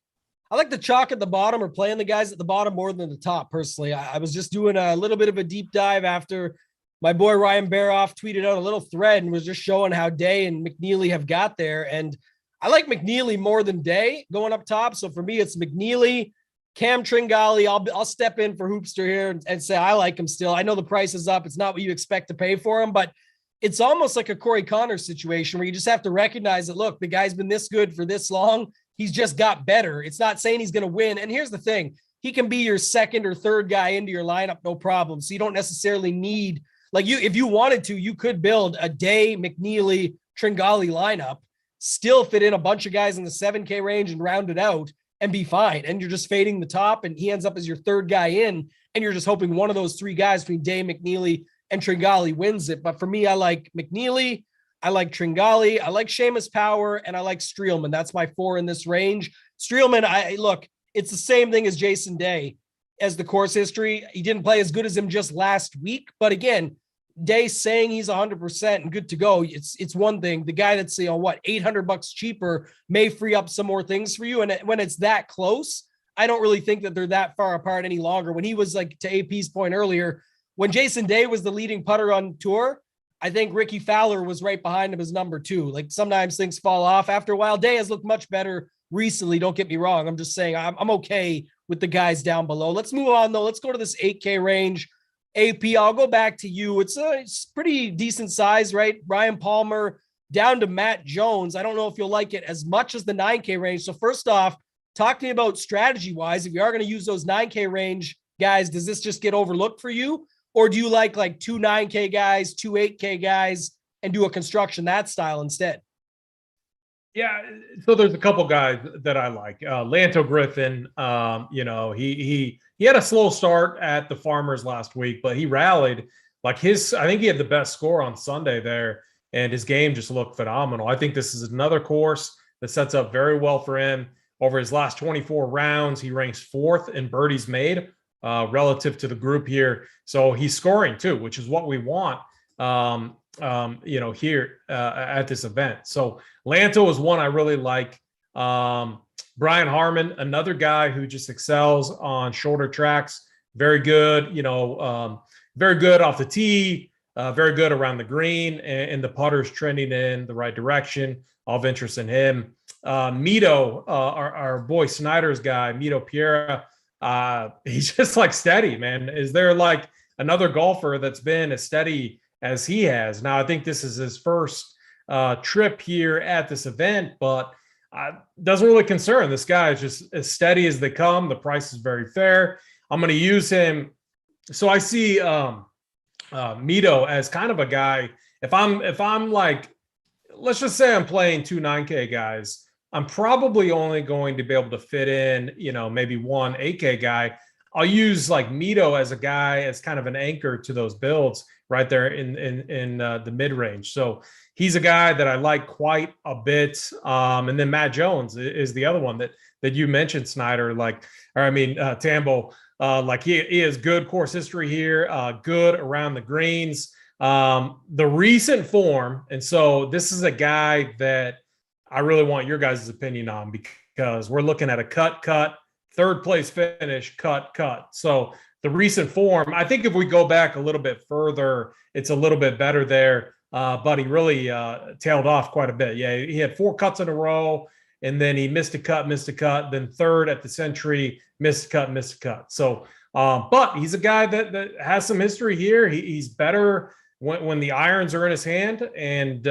I like the chalk at the bottom, or playing the guys at the bottom more than the top. Personally, I was just doing a little bit of a deep dive after my boy Ryan Baroff tweeted out a little thread and was just showing how Day and McNeely have got there. And I like McNeely more than Day going up top. So for me, it's McNeely, Cam Tringali. I'll step in for Hoopster here and say I like him still. I know the price is up. It's not what you expect to pay for him, but it's almost like a Corey Connors situation where you just have to recognize that, look, the guy's been this good for this long. He's just got better. It's not saying he's going to win. And here's the thing. He can be your second or third guy into your lineup, no problem. So you don't necessarily need, like if you wanted to, you could build a Day, McNeely, Tringali lineup, still fit in a bunch of guys in the 7K range and round it out and be fine. And you're just fading the top and he ends up as your third guy in, and you're just hoping one of those 3 guys between Day, McNeely, and Tringali wins it. But for me, I like McNeely, I like Tringali, I like Seamus Power, and I like Streelman. That's my 4 in this range. Streelman, look, it's the same thing as Jason Day as the course history. He didn't play as good as him just last week, but again, Day saying he's 100% and good to go. It's one thing. The guy that's, $800 cheaper may free up some more things for you. And when it's that close, I don't really think that they're that far apart any longer. When he was, like, to AP's point earlier, when Jason Day was the leading putter on tour, I think Ricky Fowler was right behind him as number 2. Like, sometimes things fall off after a while. Day has looked much better recently. Don't get me wrong. I'm just saying I'm okay with the guys down below. Let's move on though. Let's go to this 8K range. AP, I'll go back to you. It's pretty decent size, right? Ryan Palmer down to Matt Jones. I don't know if you'll like it as much as the 9K range. So first off, talk to me about strategy wise. If you are going to use those 9K range guys, does this just get overlooked for you? Or do you like 2 9K guys, 2 8K guys, and do a construction that style instead? Yeah, so there's a couple guys that I like. Lanto Griffin, he had a slow start at the Farmers last week, but he rallied. I think he had the best score on Sunday there, and his game just looked phenomenal. I think this is another course that sets up very well for him. Over his last 24 rounds, he ranks 4th in birdies made relative to the group here. So he's scoring too, which is what we want, here at this event. So Lanto is one I really like. Brian Harmon, another guy who just excels on shorter tracks. Very good, very good off the tee, very good around the green, and the putter's trending in the right direction. All of interest in him. Mito, our boy Snyder's guy, Mito Piera, he's just steady, man. Is there another golfer that's been as steady as he has? Now, I think this is his first trip here at this event, but doesn't really concern. This guy is just as steady as they come. The price is very fair. I'm going to use him. So I see Mito as kind of a guy. If I'm let's just say I'm playing 2 9K guys, I'm probably only going to be able to fit in, maybe one 8K guy. I'll use like Mito as a guy as kind of an anchor to those builds right there in the mid range. So he's a guy that I like quite a bit. And then Matt Jones is the other one that you mentioned, Snyder. Tambo. He has good course history here, good around the greens. The recent form, and so this is a guy that I really want your guys' opinion on, because we're looking at a cut, third place finish, cut. So the recent form, I think if we go back a little bit further, it's a little bit better there. But he really tailed off quite a bit. Yeah, he had 4 cuts in a row, and then he missed a cut. Then third at the Century, missed a cut. So, but he's a guy that has some history here. He's better when the irons are in his hand, and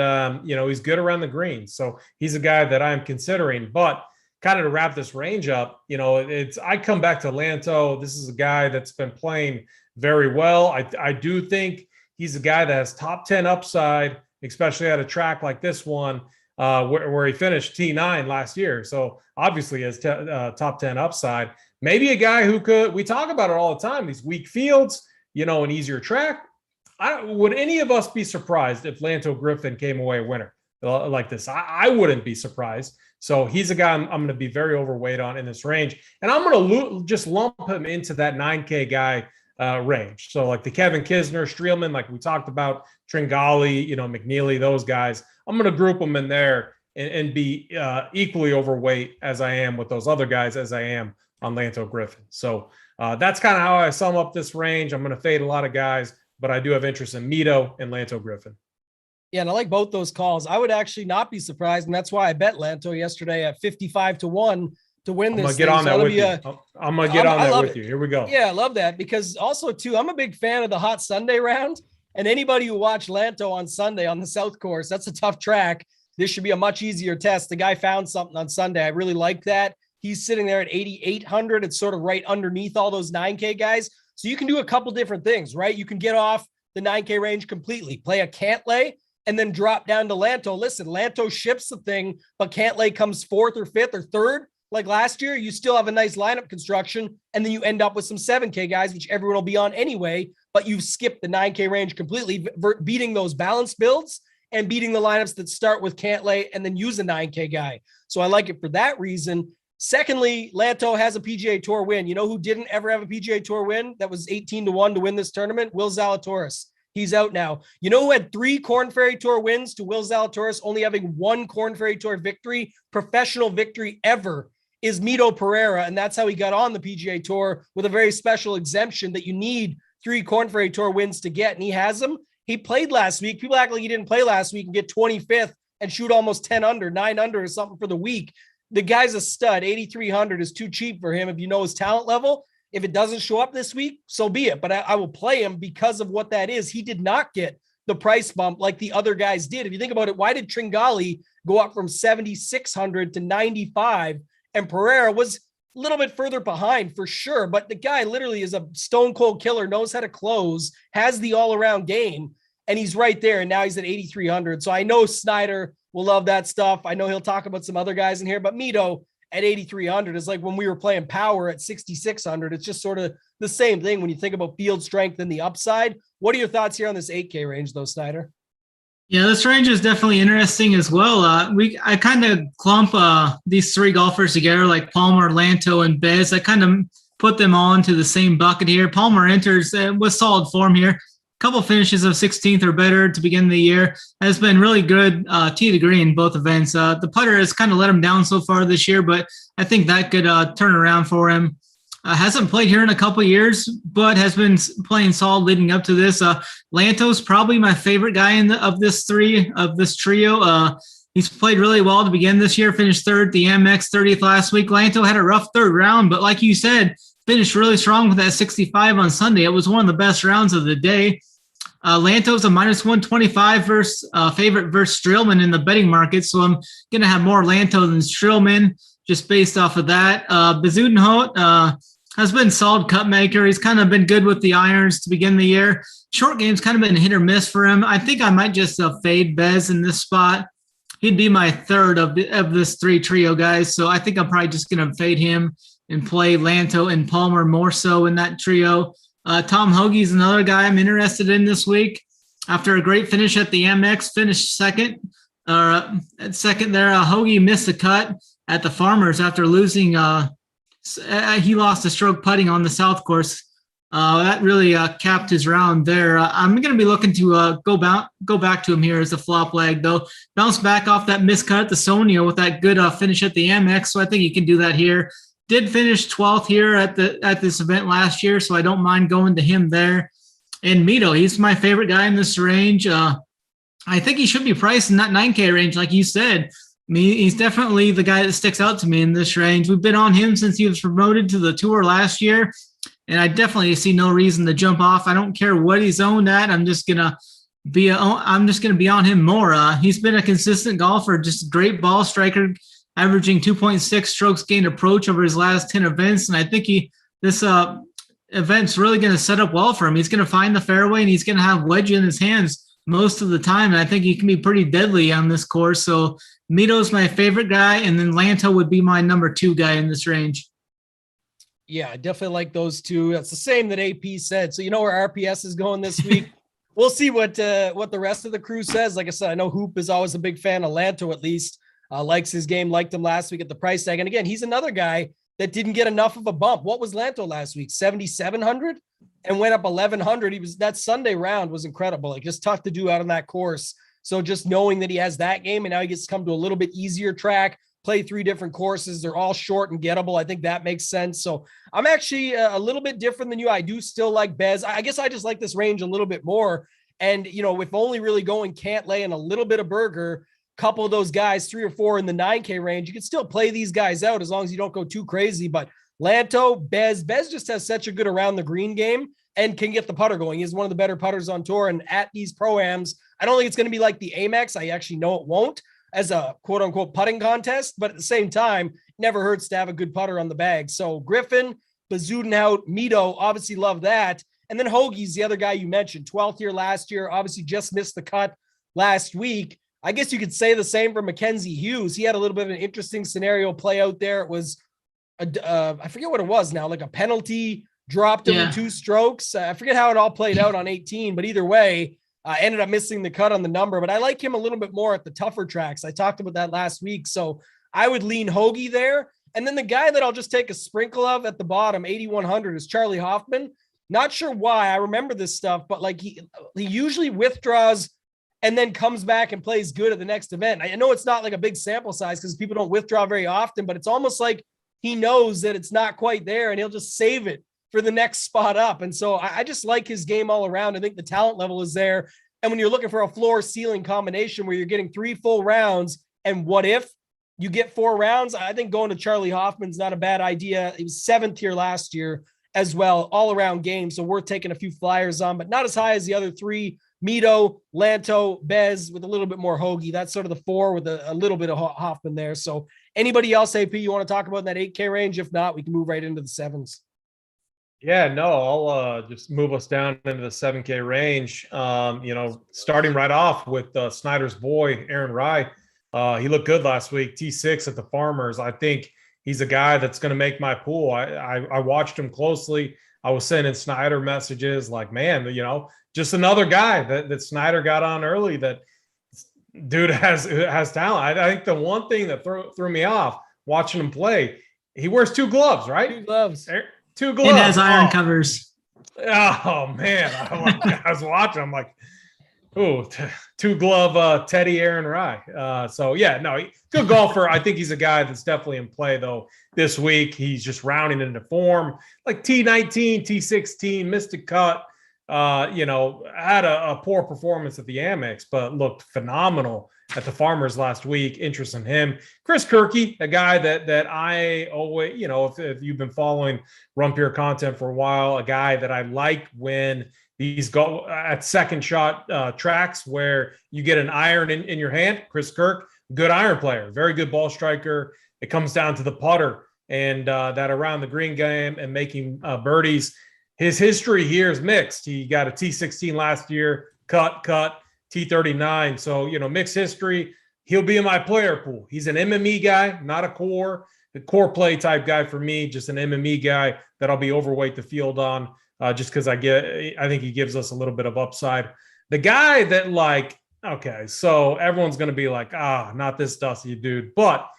he's good around the green. So he's a guy that I'm considering. But kind of to wrap this range up, I come back to Lanto. This is a guy that's been playing very well. I do think he's a guy that has top 10 upside, especially at a track like this one, where he finished T9 last year. So obviously has top 10 upside. Maybe a guy who we talk about it all the time, these weak fields, an easier track. Would any of us be surprised if Lanto Griffin came away a winner like this? I wouldn't be surprised. So he's a guy I'm going to be very overweight on in this range. And I'm going to just lump him into that 9K guy range. So like the Kevin Kisner, Streelman, like we talked about, Tringali, McNeely, those guys, I'm going to group them in there and be equally overweight as I am with those other guys as I am on Lanto Griffin. So that's kind of how I sum up this range. I'm going to fade a lot of guys, but I do have interest in Mito and Lanto Griffin. Yeah, and I like both those calls. I would actually not be surprised, and that's why I bet Lanto yesterday at 55-1 to win this. I'm gonna get on that with you. I'm gonna get on that with you. Here we go. Yeah, I love that, because also too, I'm a big fan of the Hot Sunday round. And anybody who watched Lanto on Sunday on the South Course, that's a tough track. This should be a much easier test. The guy found something on Sunday. I really like that. He's sitting there at 8,800. It's sort of right underneath all those 9K guys. So you can do a couple different things, right? You can get off the 9K range completely, play a Cantlay, and then drop down to Lanto. Listen, Lanto ships the thing, but Cantlay comes 4th or 5th or 3rd. Like last year, you still have a nice lineup construction, and then you end up with some 7K guys, which everyone will be on anyway, but you've skipped the 9K range completely, beating those balanced builds and beating the lineups that start with Cantlay and then use a 9K guy. So I like it for that reason. Secondly, Lanto has a PGA Tour win. You know who didn't ever have a PGA Tour win that was 18-1 to win this tournament? Will Zalatoris. He's out now. You know who had 3 Korn Ferry Tour wins to Will Zalatoris only having 1 Korn Ferry Tour victory, professional victory ever, is Mito Pereira, and that's how he got on the PGA Tour with a very special exemption that you need 3 Korn Ferry Tour wins to get, and he has them. He played last week. People act like he didn't play last week and get 25th and shoot almost 10 under, 9 under or something for the week. The guy's a stud. 8,300 is too cheap for him if you know his talent level. If it doesn't show up this week, so be it. But I will play him because of what that is. He did not get the price bump like the other guys did. If you think about it, why did Tringali go up from 7,600 to 95? And Pereira was a little bit further behind for sure. But the guy literally is a stone cold killer, knows how to close, has the all-around game, and he's right there. And now he's at 8,300. So I know Snyder will love that stuff. I know he'll talk about some other guys in here, but Mito at 8,300 is like when we were playing Power at 6,600. It's just sort of the same thing when you think about field strength and the upside. What are your thoughts here on this 8K range though, Snyder? Yeah, this range is definitely interesting as well. I kind of clump these 3 golfers together, like Palmer, Lanto, and Bez. I kind of put them all into the same bucket here. Palmer enters with solid form here. Couple finishes of 16th or better to begin the year. Has been really good tee to green both events. The putter has kind of let him down so far this year, but I think that could turn around for him. Hasn't played here in a couple years, but has been playing solid leading up to this. Lanto's probably my favorite guy of this trio. He's played really well to begin this year, finished 3rd, the Amex 30th last week. Lanto had a rough 3rd round, but like you said, finished really strong with that 65 on Sunday. It was one of the best rounds of the day. Lanto's a -125 favorite versus Streelman in the betting market, so I'm going to have more Lanto than Streelman just based off of that. Bezuidenhout has been solid cut maker. He's kind of been good with the irons to begin the year. Short game's kind of been hit or miss for him. I think I might just fade Bez in this spot. he'd be my third of this three trio guys. So I think I'm probably just going to fade him and play Lanto and Palmer more so in that trio. Tom Hoagie's another guy I'm interested in this week. After a great finish at the Amex, finished second. At second there, Hoagie missed the cut at the Farmers after losing. He lost a stroke putting on the South course. That really capped his round there. I'm going to be looking to go back to him here as a flop leg, though. Bounce back off that missed cut at the Sonia with that good finish at the Amex, so I think he can do that here. Did finish 12th here at this event last year, so I don't mind going to him there. And Mito, he's my favorite guy in this range. I think he should be priced in that 9K range, like you said. I mean, he's definitely the guy that sticks out to me in this range. We've been on him since he was promoted to the tour last year, and I definitely see no reason to jump off. I don't care what he's owned at. I'm just gonna be on him more. He's been a consistent golfer, just a great ball striker, averaging 2.6 strokes gained approach over his last 10 events, and I think this event's really going to set up well for him. He's going to find the fairway, and he's going to have wedge in his hands most of the time, and I think he can be pretty deadly on this course. So Mito's my favorite guy, and then Lanto would be my number 2 guy in this range. Yeah, I definitely like those two. That's the same that AP said. So you know where RPS is going this week. We'll see what the rest of the crew says. Like I said, I know Hoop is always a big fan of Lanto, at least. Likes his game, liked him last week at the price tag. And again, he's another guy that didn't get enough of a bump. What was Lanto last week? 7,700 and went up 1,100. That Sunday round was incredible. Like, just tough to do out on that course. So just knowing that he has that game and now he gets to come to a little bit easier track, play 3 different courses. They're all short and gettable. I think that makes sense. So I'm actually a little bit different than you. I do still like Bez. I guess I just like this range a little bit more. And, you know, with only really going Cantlay and a little bit of Berger, couple of those guys, 3 or 4 in the 9K range, you can still play these guys out as long as you don't go too crazy. But Lanto, Bez just has such a good around the green game and can get the putter going. He's one of the better putters on tour. And at these pro-ams, I don't think it's going to be like the Amex. I actually know it won't as a quote unquote putting contest, but at the same time, never hurts to have a good putter on the bag. So Griffin, Bezudenhout, Mito, obviously love that. And then Hoagie's the other guy you mentioned, 12th year last year, obviously just missed the cut last week. I guess you could say the same for Mackenzie Hughes. He had a little bit of an interesting scenario play out there. It was, I forget what it was now, like a penalty, dropped him in 2 strokes. I forget how it all played out on 18, but either way, ended up missing the cut on the number. But I like him a little bit more at the tougher tracks. I talked about that last week. So I would lean Hoagie there. And then the guy that I'll just take a sprinkle of at the bottom, 8,100, is Charlie Hoffman. Not sure why. I remember this stuff, but like he usually withdraws and then comes back and plays good at the next event. I know it's not like a big sample size because people don't withdraw very often, but it's almost like he knows that it's not quite there and he'll just save it for the next spot up. And so I just like his game all around. I think the talent level is there. And when you're looking for a floor ceiling combination where you're getting 3 full rounds, and what if you get 4 rounds, I think going to Charlie Hoffman's not a bad idea. He was 7th here last year as well, all around game. So worth taking a few flyers on, but not as high as the other 3. Mito, Lanto, Bez with a little bit more Hoagie. That's sort of the 4 with a little bit of Hoffman there. So anybody else, AP, you want to talk about in that 8K range? If not, we can move right into the 7s. Yeah, no, I'll just move us down into the 7K range. Starting right off with Snyder's boy, Aaron Rye. He looked good last week, T6 at the Farmers. I think he's a guy that's going to make my pool. I watched him closely. I was sending Snyder messages like, man, just another guy that Snyder got on early. That dude has talent. I think the one thing that threw me off watching him play, he wears 2 gloves, right? 2 gloves. 2 gloves. And has iron covers. Oh man, I was watching. I'm like, ooh, 2 glove Teddy Aaron Rye. Good golfer. I think he's a guy that's definitely in play though this week. He's just rounding into form, like T19, T16, missed a cut. Had a poor performance at the Amex, but looked phenomenal at the Farmers last week. Interest in him. Chris Kirky, a guy that I always, if you've been following Rumpier content for a while, a guy that I like when these go at second shot tracks where you get an iron in your hand. Chris Kirk, good iron player, very good ball striker. It comes down to the putter and that around the green game and making birdies. His history here is mixed. He got a T16 last year, cut, T39. So, mixed history, he'll be in my player pool. He's an MME guy, not a core play type guy for me, just an MME guy that I'll be overweight the field on, just because I think he gives us a little bit of upside. The guy that like, okay, so everyone's going to be like, not this Dusty dude. But,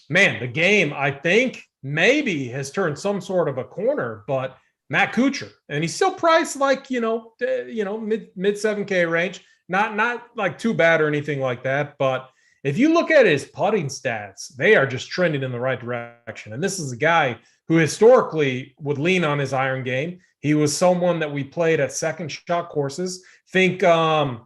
man, the game, I think, maybe has turned some sort of a corner, but Matt Kuchar. And he's still priced like, mid 7K range. Not like too bad or anything like that. But if you look at his putting stats, they are just trending in the right direction. And this is a guy who historically would lean on his iron game. He was someone that we played at second shot courses. Think the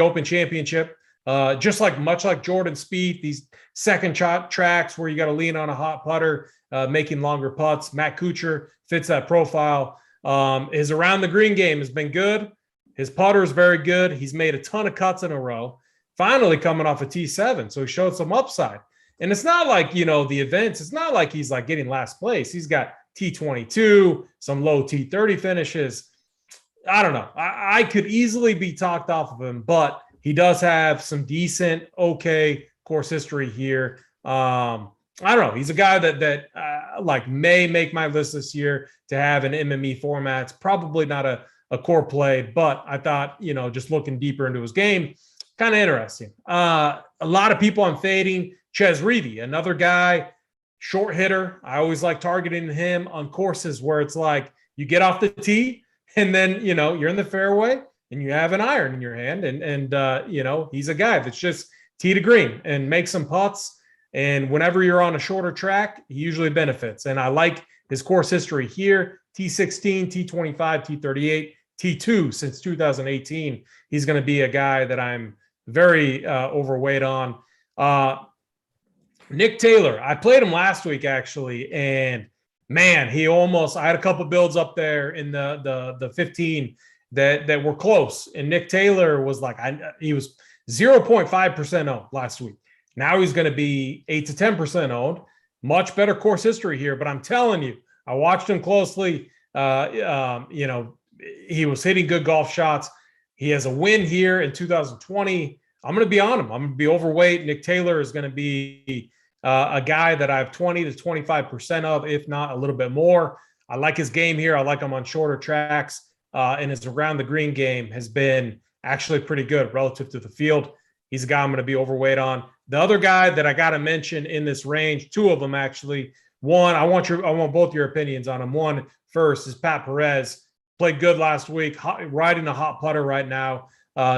Open Championship, much like Jordan Spieth, these second shot tracks where you got to lean on a hot putter, making longer putts. Matt Kuchar fits that profile. His around the green game has been good. His putter is very good. He's made a ton of cuts in a row. Finally coming off a T7, so he showed some upside. And it's not like, the events, it's not like he's like getting last place. He's got T22, some low T30 finishes. I don't know. I could easily be talked off of him, but he does have some decent, okay course history here. I don't know. He's a guy that may make my list this year to have an MME format. It's probably not a core play, but I thought, just looking deeper into his game, kind of interesting. A lot of people I'm fading. Ches Reavie, another guy, short hitter. I always like targeting him on courses where it's like you get off the tee and then, you're in the fairway and you have an iron in your hand. And he's a guy that's just tee to green and make some putts. And whenever you're on a shorter track, he usually benefits. And I like his course history here, T16, T25, T38, T2 since 2018. He's going to be a guy that I'm very overweight on. Nick Taylor, I played him last week actually, and man, I had a couple builds up there in the 15 that were close, and Nick Taylor was like, he was 0.5% owned last week. Now he's going to be 8 to 10% owned. Much better course history here, but I'm telling you, I watched him closely. He was hitting good golf shots. He has a win here in 2020. I'm going to be on him. I'm going to be overweight. Nick Taylor is going to be a guy that I have 20 to 25% of, if not a little bit more. I like his game here. I like him on shorter tracks, and his around the green game has been actually pretty good relative to the field. He's a guy I'm going to be overweight on. The other guy that I got to mention in this range, two of them actually. One, I want both your opinions on him. One first is Pat Perez. Played good last week, riding a hot putter right now.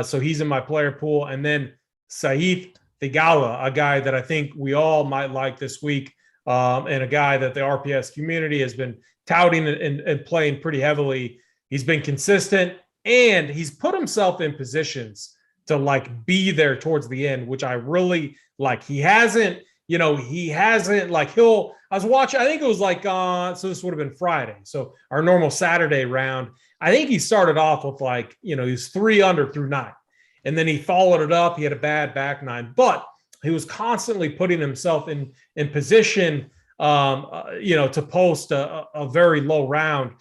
So he's in my player pool. And then Sahith Theegala, a guy that I think we all might like this week, and a guy that the RPS community has been touting and playing pretty heavily. He's been consistent, and he's put himself in positions to be there towards the end, which I really like. I was watching, I think it was so this would have been Friday. So our normal Saturday round, I think he started off with he was 3 under through 9. And then he followed it up. He had a bad back 9, but he was constantly putting himself in position, to post a very low round.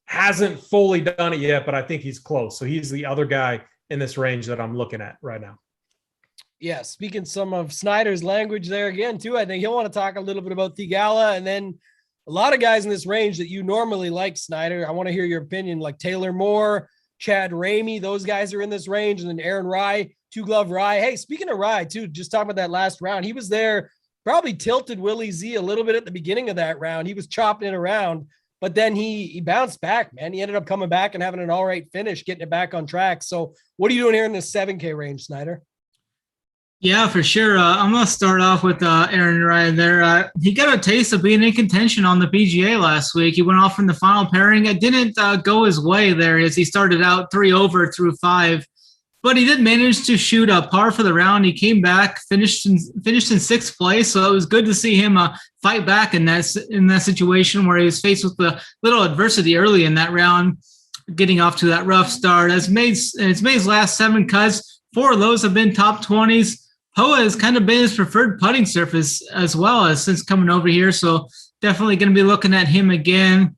Hasn't fully done it yet, but I think he's close. So he's the other guy in this range that I'm looking at right now. Yeah, speaking some of Snyder's language there again, too, I think he'll want to talk a little bit about Theegala, and then a lot of guys in this range that you normally like, Snyder. I want to hear your opinion, like Taylor Moore, Chad Ramey. Those guys are in this range, and then Aaron Rye, Two Glove Rye. Hey, speaking of Rye, too, just talking about that last round, he was there, probably tilted Willie Z a little bit at the beginning of that round. He was chopping it around, but then he bounced back, man. He ended up coming back and having an all right finish, getting it back on track. So what are you doing here in this 7K range, Snyder? Yeah, for sure. I'm going to start off with Aaron Ryan there. He got a taste of being in contention on the PGA last week. He went off in the final pairing. It didn't go his way there as he started out 3 over through 5. But he did manage to shoot a par for the round. He came back, finished in 6th place. So it was good to see him fight back in that situation where he was faced with a little adversity early in that round, getting off to that rough start. It's made his last 7 cuts. 4 of those have been top 20s. Hoa has kind of been his preferred putting surface as well as since coming over here. So definitely going to be looking at him again.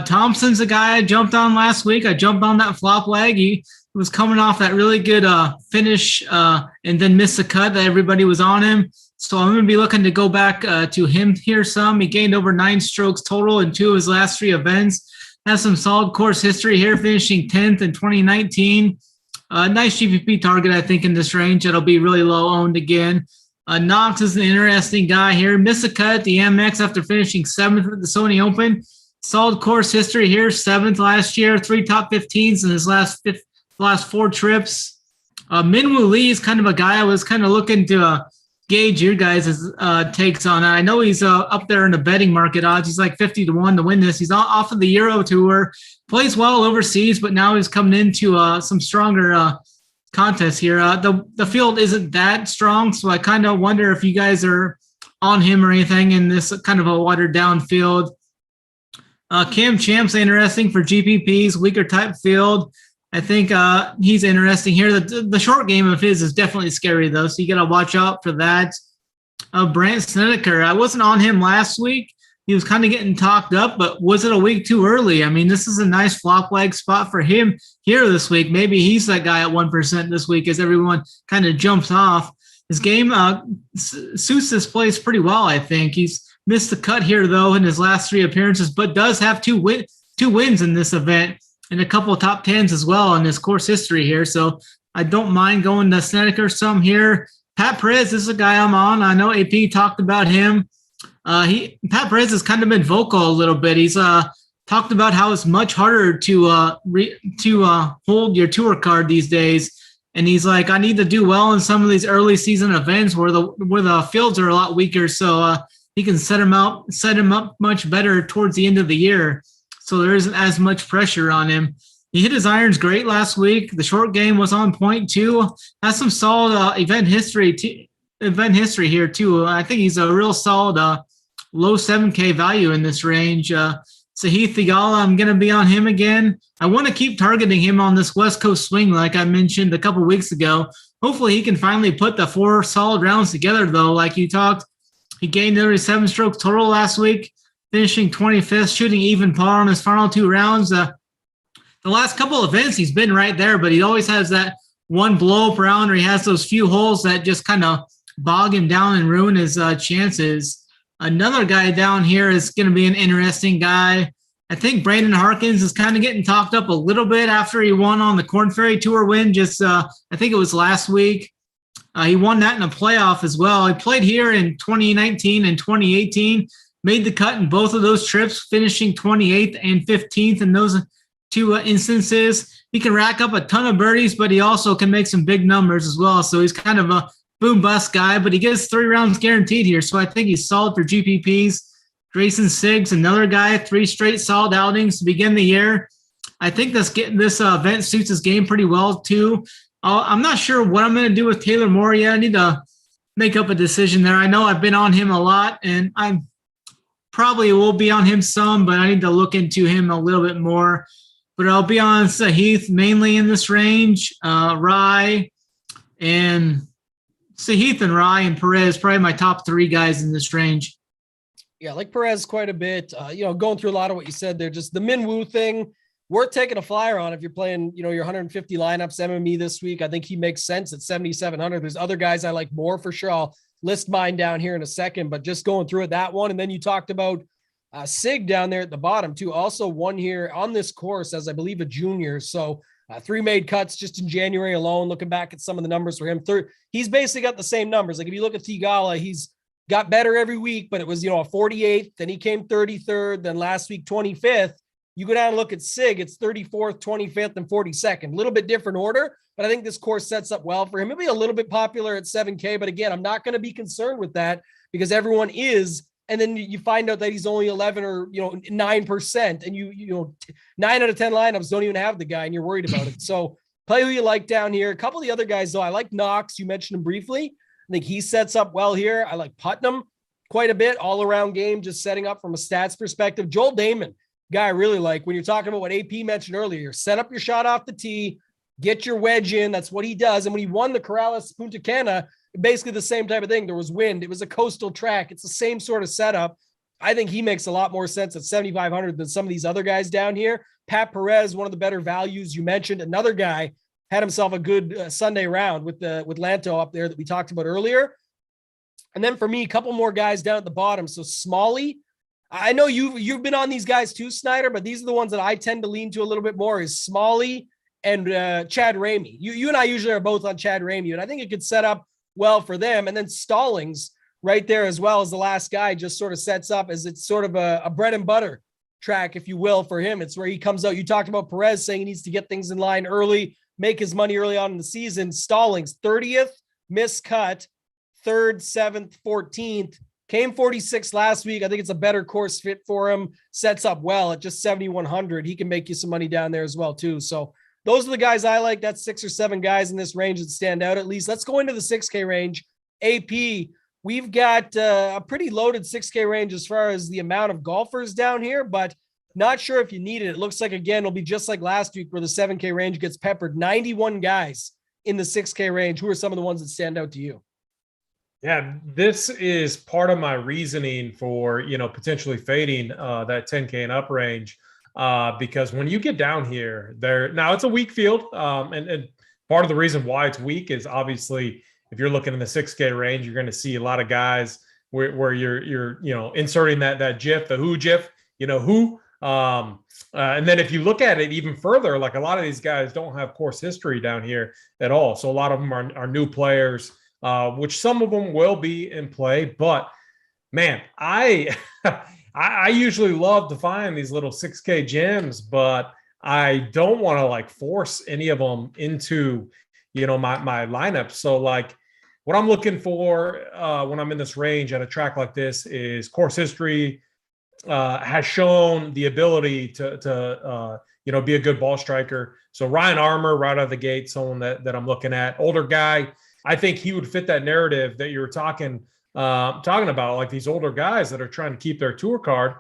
Thompson's a guy I jumped on last week. I jumped on that flop leg. He was coming off that really good finish and then missed the cut that everybody was on him. So I'm going to be looking to go back to him here some. He gained over 9 strokes total in 2 of his last 3 events. Has some solid course history here, finishing 10th in 2019. Nice GPP target, I think, in this range. It'll be really low owned again. Knox is an interesting guy here. Missed a cut at the Amex after finishing 7th at the Sony Open. Solid course history here, 7th last year, 3 top 15s in his last 4 trips. Minwoo Lee is kind of a guy I was kind of looking to gauge your guys' takes on. I know he's up there in the betting market odds. He's like 50-1 to win this. He's off of the Euro Tour, plays well overseas, but now he's coming into some stronger contests here. The field isn't that strong, so I kind of wonder if you guys are on him or anything in this kind of a watered down field. Cam Champ's interesting for GPPs, weaker type field. I think he's interesting here. The short game of his is definitely scary, though, so you got to watch out for that. Brandt Snedeker, I wasn't on him last week. He was kind of getting talked up, but was it a week too early? I mean, this is a nice flop leg spot for him here this week. Maybe he's that guy at 1% this week as everyone kind of jumps off. His game suits this place pretty well, I think. He's missed the cut here, though, in his last 3 appearances, but does have two wins in this event and a couple of top 10s as well in his course history here. So I don't mind going to Snedeker some here. Pat Perez is a guy I'm on. I know AP talked about him. Pat Perez has kind of been vocal a little bit. He's talked about how it's much harder to hold your tour card these days. And he's like, I need to do well in some of these early season events where the fields are a lot weaker. So he can set him up much better towards the end of the year. So there isn't as much pressure on him. He hit his irons great last week. The short game was on point too. Has some solid event history here too. I think he's a real solid low 7K value in this range. Sahith Theegala, I'm going to be on him again. I want to keep targeting him on this West Coast swing like I mentioned a couple weeks ago. Hopefully he can finally put the 4 solid rounds together, though, like you talked. He gained nearly 7 strokes total last week, finishing 25th, shooting even par on his final 2 rounds. The last couple of events, he's been right there, but he always has that one blow-up round where he has those few holes that just kind of bog him down and ruin his chances. Another guy down here is going to be an interesting guy. I think Brandon Harkins is kind of getting talked up a little bit after he won on the Korn Ferry Tour win I think it was last week. He won that in a playoff as well. He played here in 2019 and 2018, made the cut in both of those trips, finishing 28th and 15th in those 2 instances. He can rack up a ton of birdies, but he also can make some big numbers as well. So he's kind of a boom bust guy, but he gets 3 rounds guaranteed here. So I think he's solid for GPPs. Grayson Siggs, another guy, 3 straight solid outings to begin the year. I think this event suits his game pretty well too. I'm not sure what I'm going to do with Taylor Moore yet. I need to make up a decision there. I know I've been on him a lot, and I probably will be on him some, but I need to look into him a little bit more. But I'll be on Sahith mainly in this range. Rye and Sahith and Rye and Perez, probably my top 3 guys in this range. Yeah, I like Perez quite a bit. Going through a lot of what you said there, just the Minwoo thing, worth taking a flyer on if you're playing, your 150 lineups MME this week. I think he makes sense at 7,700. There's other guys I like more for sure. I'll list mine down here in a second, but just going through it, that one. And then you talked about Sig down there at the bottom too. Also won here on this course as I believe a junior. So 3 made cuts just in January alone. Looking back at some of the numbers for him, he's basically got the same numbers. Like if you look at Theegala, he's got better every week, but it was, a 48th, then he came 33rd, then last week 25th. You go down and look at Sig, it's 34th, 25th, and 42nd. A little bit different order, but I think this course sets up well for him. He'll be a little bit popular at 7K, but again, I'm not going to be concerned with that because everyone is. And then you find out that he's only 11 or 9%, and you 9 out of 10 lineups don't even have the guy, and you're worried about it. So play who you like down here. A couple of the other guys though, I like Knox. You mentioned him briefly. I think he sets up well here. I like Putnam quite a bit, all around game, just setting up from a stats perspective. Joel Damon, guy I really like. When you're talking about what AP mentioned earlier, set up your shot off the tee, get your wedge in. That's what he does. And when he won the Corrales Punta Cana, basically the same type of thing. There was wind. It was a coastal track. It's the same sort of setup. I think he makes a lot more sense at 7,500 than some of these other guys down here. Pat Perez, one of the better values you mentioned. Another guy, had himself a good Sunday round with Lanto up there that we talked about earlier. And then for me, a couple more guys down at the bottom. So Smalley, I know you've been on these guys too, Snyder, but these are the ones that I tend to lean to a little bit more is Smalley and Chad Ramey. You and I usually are both on Chad Ramey, and I think it could set up well for them. And then Stallings right there as well as the last guy just sort of sets up as it's sort of a bread and butter track, if you will, for him. It's where he comes out. You talked about Perez saying he needs to get things in line early, make his money early on in the season. Stallings, 30th, miscut, 3rd, 7th, 14th, came 46 last week. I think it's a better course fit for him. Sets up well at just 7,100. He can make you some money down there as well, too. So those are the guys I like. That's 6 or 7 guys in this range that stand out at least. Let's go into the 6K range. AP, we've got a pretty loaded 6K range as far as the amount of golfers down here, but not sure if you need it. It looks like, again, it'll be just like last week where the 7K range gets peppered. 91 guys in the 6K range. Who are some of the ones that stand out to you? Yeah, this is part of my reasoning for, potentially fading that 10K and up range because when you get down here, now it's a weak field. And part of the reason why it's weak is obviously if you're looking in the 6K range, you're going to see a lot of guys where you're inserting that GIF, the who GIF, who. And then if you look at it even further, like a lot of these guys don't have course history down here at all. So a lot of them are new players. Which some of them will be in play, but man, I usually love to find these little 6K gems, but I don't want to force any of them into, my lineup. So what I'm looking for when I'm in this range at a track like this is course history, has shown the ability to be a good ball striker. So Ryan Armour right out of the gate, someone that I'm looking at, older guy. I think he would fit that narrative that you were talking about, like these older guys that are trying to keep their tour card.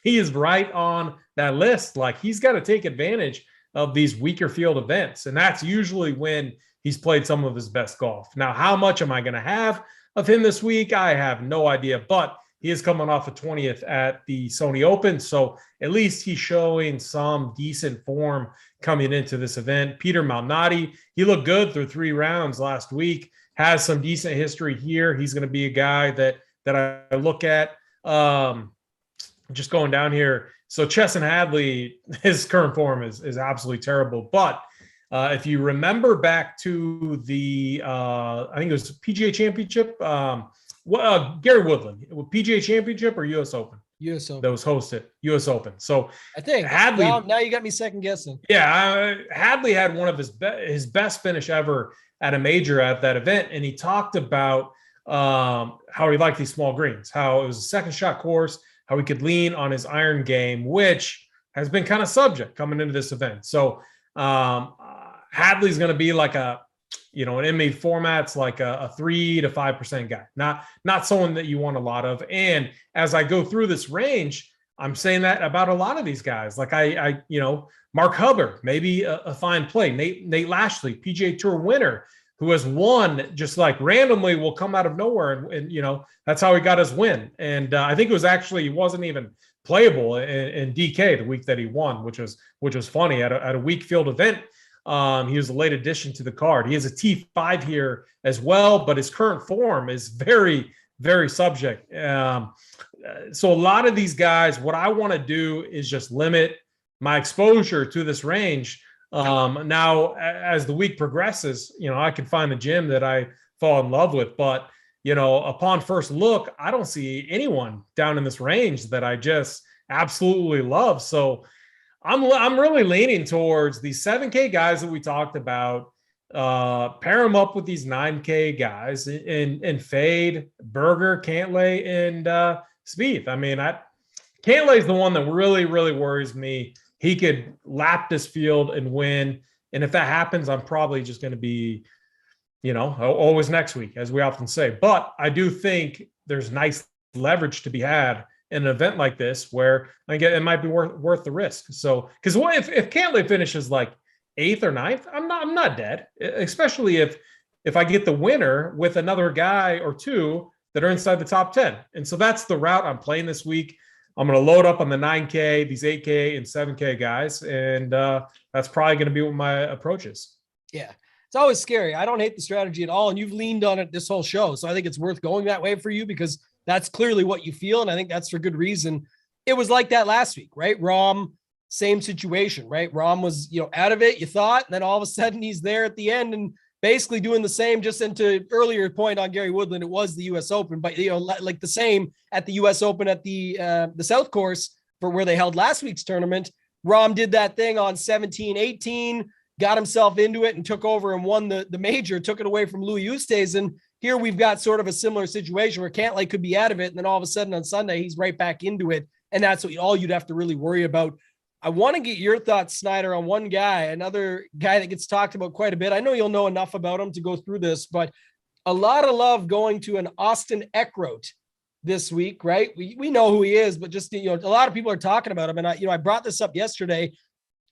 He is right on that list. He's got to take advantage of these weaker field events. And that's usually when he's played some of his best golf. Now, how much am I going to have of him this week? I have no idea, but he is coming off a 20th at the Sony Open. So at least he's showing some decent form coming into this event. Peter Malnati, he looked good through 3 rounds last week, has some decent history here. He's going to be a guy that I look at. Just going down here. So Chesson Hadley, his current form is absolutely terrible. But if you remember back to the, I think it was PGA Championship, Gary Woodland, PGA Championship or U.S. Open? U.S. Open. That was hosted, U.S. Open. So I think Hadley. Now you got me second guessing. Yeah, Hadley had one of his best finish ever at a major at that event, and he talked about how he liked these small greens, how it was a second shot course, how he could lean on his iron game, which has been kind of subject coming into this event. So Hadley's going to be like in MA formats, like a 3 to 5% guy, not someone that you want a lot of. And as I go through this range, I'm saying that about a lot of these guys. Like Mark Hubbard, maybe a fine play. Nate Lashley, PGA Tour winner, who has won just randomly will come out of nowhere. And that's how he got his win. And I think he wasn't even playable in DK the week that he won, which was funny at a weak field event. He was a late addition to the card. He has a T5 here as well, but his current form is very, very subject. So a lot of these guys, what I want to do is just limit my exposure to this range. Now, as the week progresses, I can find the gym that I fall in love with, but upon first look, I don't see anyone down in this range that I just absolutely love. So I'm really leaning towards these 7K guys that we talked about. Pair them up with these 9K guys and fade Berger, Cantlay, and Spieth. I mean, Cantlay is the one that really, really worries me. He could lap this field and win. And if that happens, I'm probably just going to be, always next week, as we often say. But I do think there's nice leverage to be had in an event like this where it might be worth the risk. So, because what if Cantlay finishes 8th or 9th, I'm not dead, especially if I get the winner with another guy or two that are inside the top 10. And so that's the route I'm playing this week. I'm going to load up on the 9K, these 8K and 7K guys. And that's probably going to be what my approach is. Yeah. It's always scary. I don't hate the strategy at all. And you've leaned on it this whole show. So I think it's worth going that way for you because that's clearly what you feel. And I think that's for good reason. It was like that last week, right? Rom, same situation, right? Rom was, out of it, you thought, and then all of a sudden he's there at the end and basically doing the same. Just into earlier point on Gary Woodland, it was the US Open, but like the same at the US Open at the South Course for where they held last week's tournament. Rom did that thing on 17-18, got himself into it and took over and won the major, took it away from Louis Oosthuizen. Here we've got sort of a similar situation where Cantlay could be out of it, and then all of a sudden on Sunday he's right back into it, and that's all you'd have to really worry about. I want to get your thoughts, Snyder, on one guy, another guy that gets talked about quite a bit. I know you'll know enough about him to go through this, but a lot of love going to an Austin Eckroat this week, right? We know who he is, but just, a lot of people are talking about him. And I brought this up yesterday.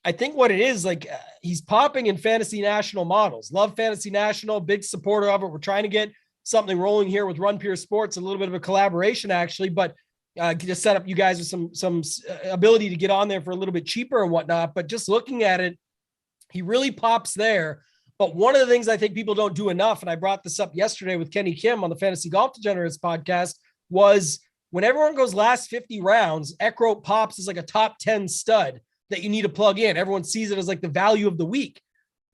I think what it is, like, he's popping in Fantasy National models. Love Fantasy National, big supporter of it. We're trying to get something rolling here with Run Pure Sports, a little bit of a collaboration actually, but just set up you guys with some ability to get on there for a little bit cheaper and whatnot. But just looking at it, he really pops there. But one of the things I think people don't do enough, and I brought this up yesterday with Kenny Kim on the Fantasy Golf Degenerates podcast, was when everyone goes last 50 rounds, Eckroat pops as like a top 10 stud that you need to plug in. Everyone sees it as like the value of the week.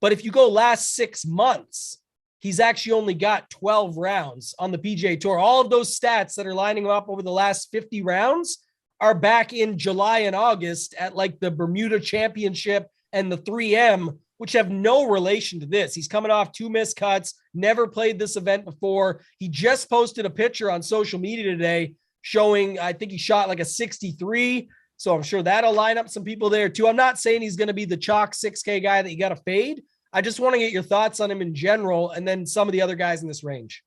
But if you go last 6 months, he's actually only got 12 rounds on the PGA Tour. All of those stats that are lining up over the last 50 rounds are back in July and August at like the Bermuda Championship and the 3M, which have no relation to this. He's coming off 2 missed cuts, never played this event before. He just posted a picture on social media today showing, I think he shot like a 63. So I'm sure that'll line up some people there too. I'm not saying he's going to be the chalk 6K guy that you got to fade. I just want to get your thoughts on him in general and then some of the other guys in this range.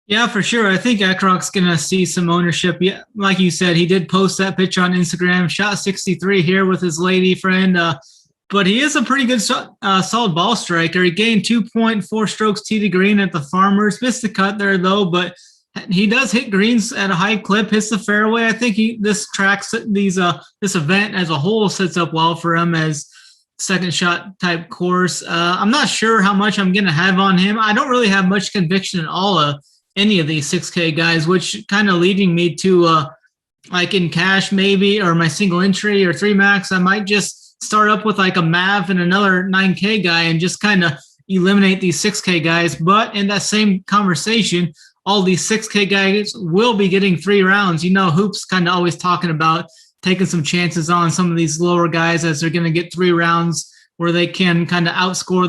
Yeah, for sure. I think Eckroat's going to see some ownership. Yeah, like you said, he did post that picture on Instagram, shot 63 here with his lady friend. But he is a pretty good solid ball striker. He gained 2.4 strokes tee to green at the Farmers. Missed the cut there though, but he does hit greens at a high clip, hits the fairway. I think this event as a whole sets up well for him as second shot type course. I'm not sure how much I'm going to have on him. I don't really have much conviction in all of any of these 6K guys, which kind of leading me to like in cash maybe, or my single entry or 3 max. I might just start up with like a Mav and another 9K guy and just kind of eliminate these 6K guys. But in that same conversation, all these 6K guys will be getting 3 rounds. Hoop's kind of always talking about taking some chances on some of these lower guys as they're going to get 3 rounds where they can kind of outscore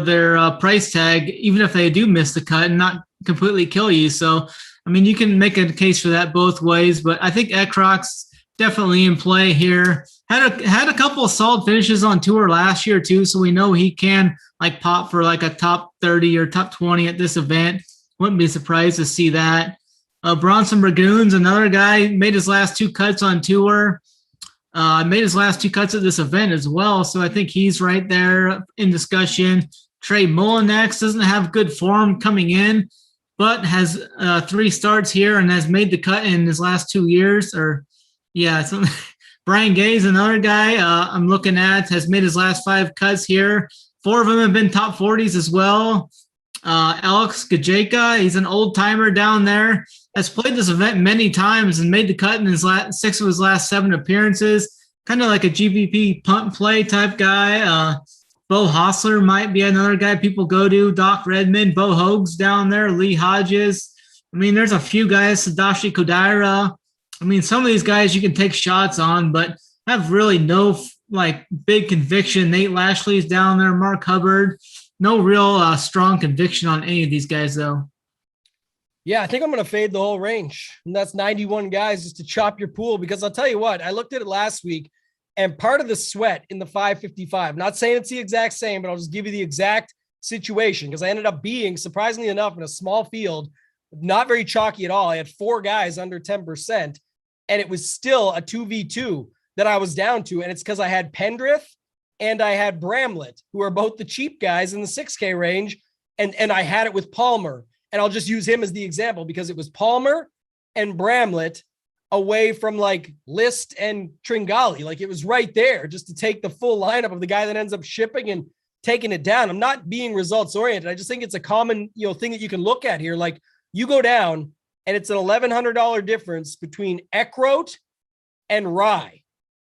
their price tag, even if they do miss the cut and not completely kill you. So, I mean, you can make a case for that both ways, but I think Eckroat's definitely in play here. Had a couple of solid finishes on tour last year too, so we know he can like pop for like a top 30 or top 20 at this event. Wouldn't be surprised to see that. Bronson Burgoon's another guy, made his last 2 cuts on tour. Made his last 2 cuts at this event as well, so I think he's right there in discussion. Trey Mullinax doesn't have good form coming in, but has 3 starts here and has made the cut in his last 2 years. Brian Gay's another guy I'm looking at, has made his last 5 cuts here. 4 of them have been top 40s as well. Alex Gajeka, he's an old timer down there, has played this event many times and made the cut in his 6 of his last 7 appearances. Kind of like a GPP punt play type guy. Bo Hostler might be another guy people go to. Doc Redmond, Bo Hoag's down there, Lee Hodges. I mean, there's a few guys, Sadashi Kodaira. I mean, some of these guys you can take shots on, but have really no like big conviction. Nate Lashley's down there, Mark Hubbard. No real strong conviction on any of these guys, though. Yeah, I think I'm going to fade the whole range. And that's 91 guys just to chop your pool, because I'll tell you what, I looked at it last week, and part of the sweat in the 555, not saying it's the exact same, but I'll just give you the exact situation, because I ended up being, surprisingly enough, in a small field, not very chalky at all. I had 4 guys under 10%, and it was still a 2v2 that I was down to. And it's because I had Pendrith and I had Bramlett, who are both the cheap guys in the 6K range. And I had it with Palmer. And I'll just use him as the example because it was Palmer and Bramlett away from like List and Tringali. Like it was right there just to take the full lineup of the guy that ends up shipping and taking it down. I'm not being results oriented. I just think it's a common, thing that you can look at here. Like you go down and it's an $1,100 difference between Eckroat and Rye.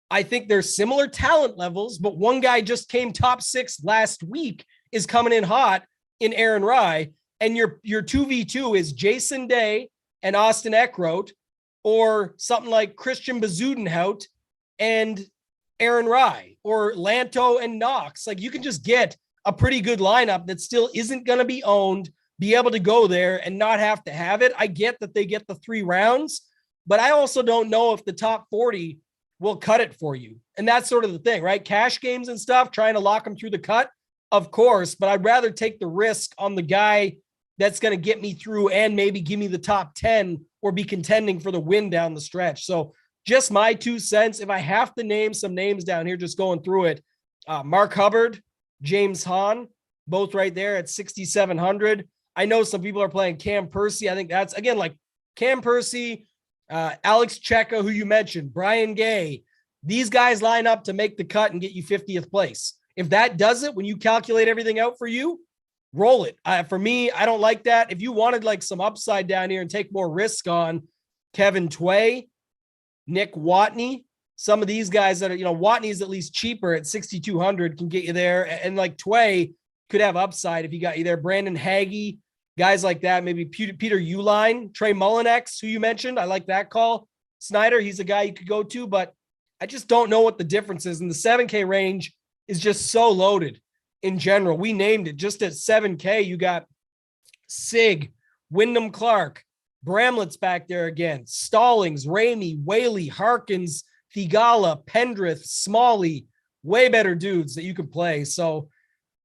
I think they're similar talent levels, but one guy just came top 6 last week, is coming in hot in Aaron Rye. And your 2v2 is Jason Day and Austin Eckroat, or something like Christian Bezudenhout and Aaron Rye, or Lanto and Knox. Like you can just get a pretty good lineup that still isn't going to be owned, be able to go there and not have to have it. I get that they get the 3 rounds, but I also don't know if the top 40 will cut it for you. And that's sort of the thing, right? Cash games and stuff, trying to lock them through the cut, of course, but I'd rather take the risk on the guy that's going to get me through and maybe give me the top 10 or be contending for the win down the stretch. So just my 2 cents. If I have to name some names down here, just going through it, Mark Hubbard, James Hahn, both right there at 6,700. I know some people are playing Cam Percy. I think that's, again, like Cam Percy, Alex Checa, who you mentioned, Brian Gay. These guys line up to make the cut and get you 50th place. If that does it, when you calculate everything out for you, roll it. For me, I don't like that. If you wanted like some upside down here and take more risk on Kevin Tway, Nick Watney, some of these guys that are, Watney's at least cheaper at 6,200 can get you there. And like Tway could have upside if he got you there. Brandon Hagee, guys like that, maybe Peter Uline, Trey Mullinex, who you mentioned. I like that call. Snyder, he's a guy you could go to, but I just don't know what the difference is. And the 7K range is just so loaded in general. We named it just at 7K. You got Sig, Wyndham Clark, Bramlett's back there again, Stallings, Ramey, Whaley, Harkins, Thigala, Pendrith, Smalley, way better dudes that you can play. So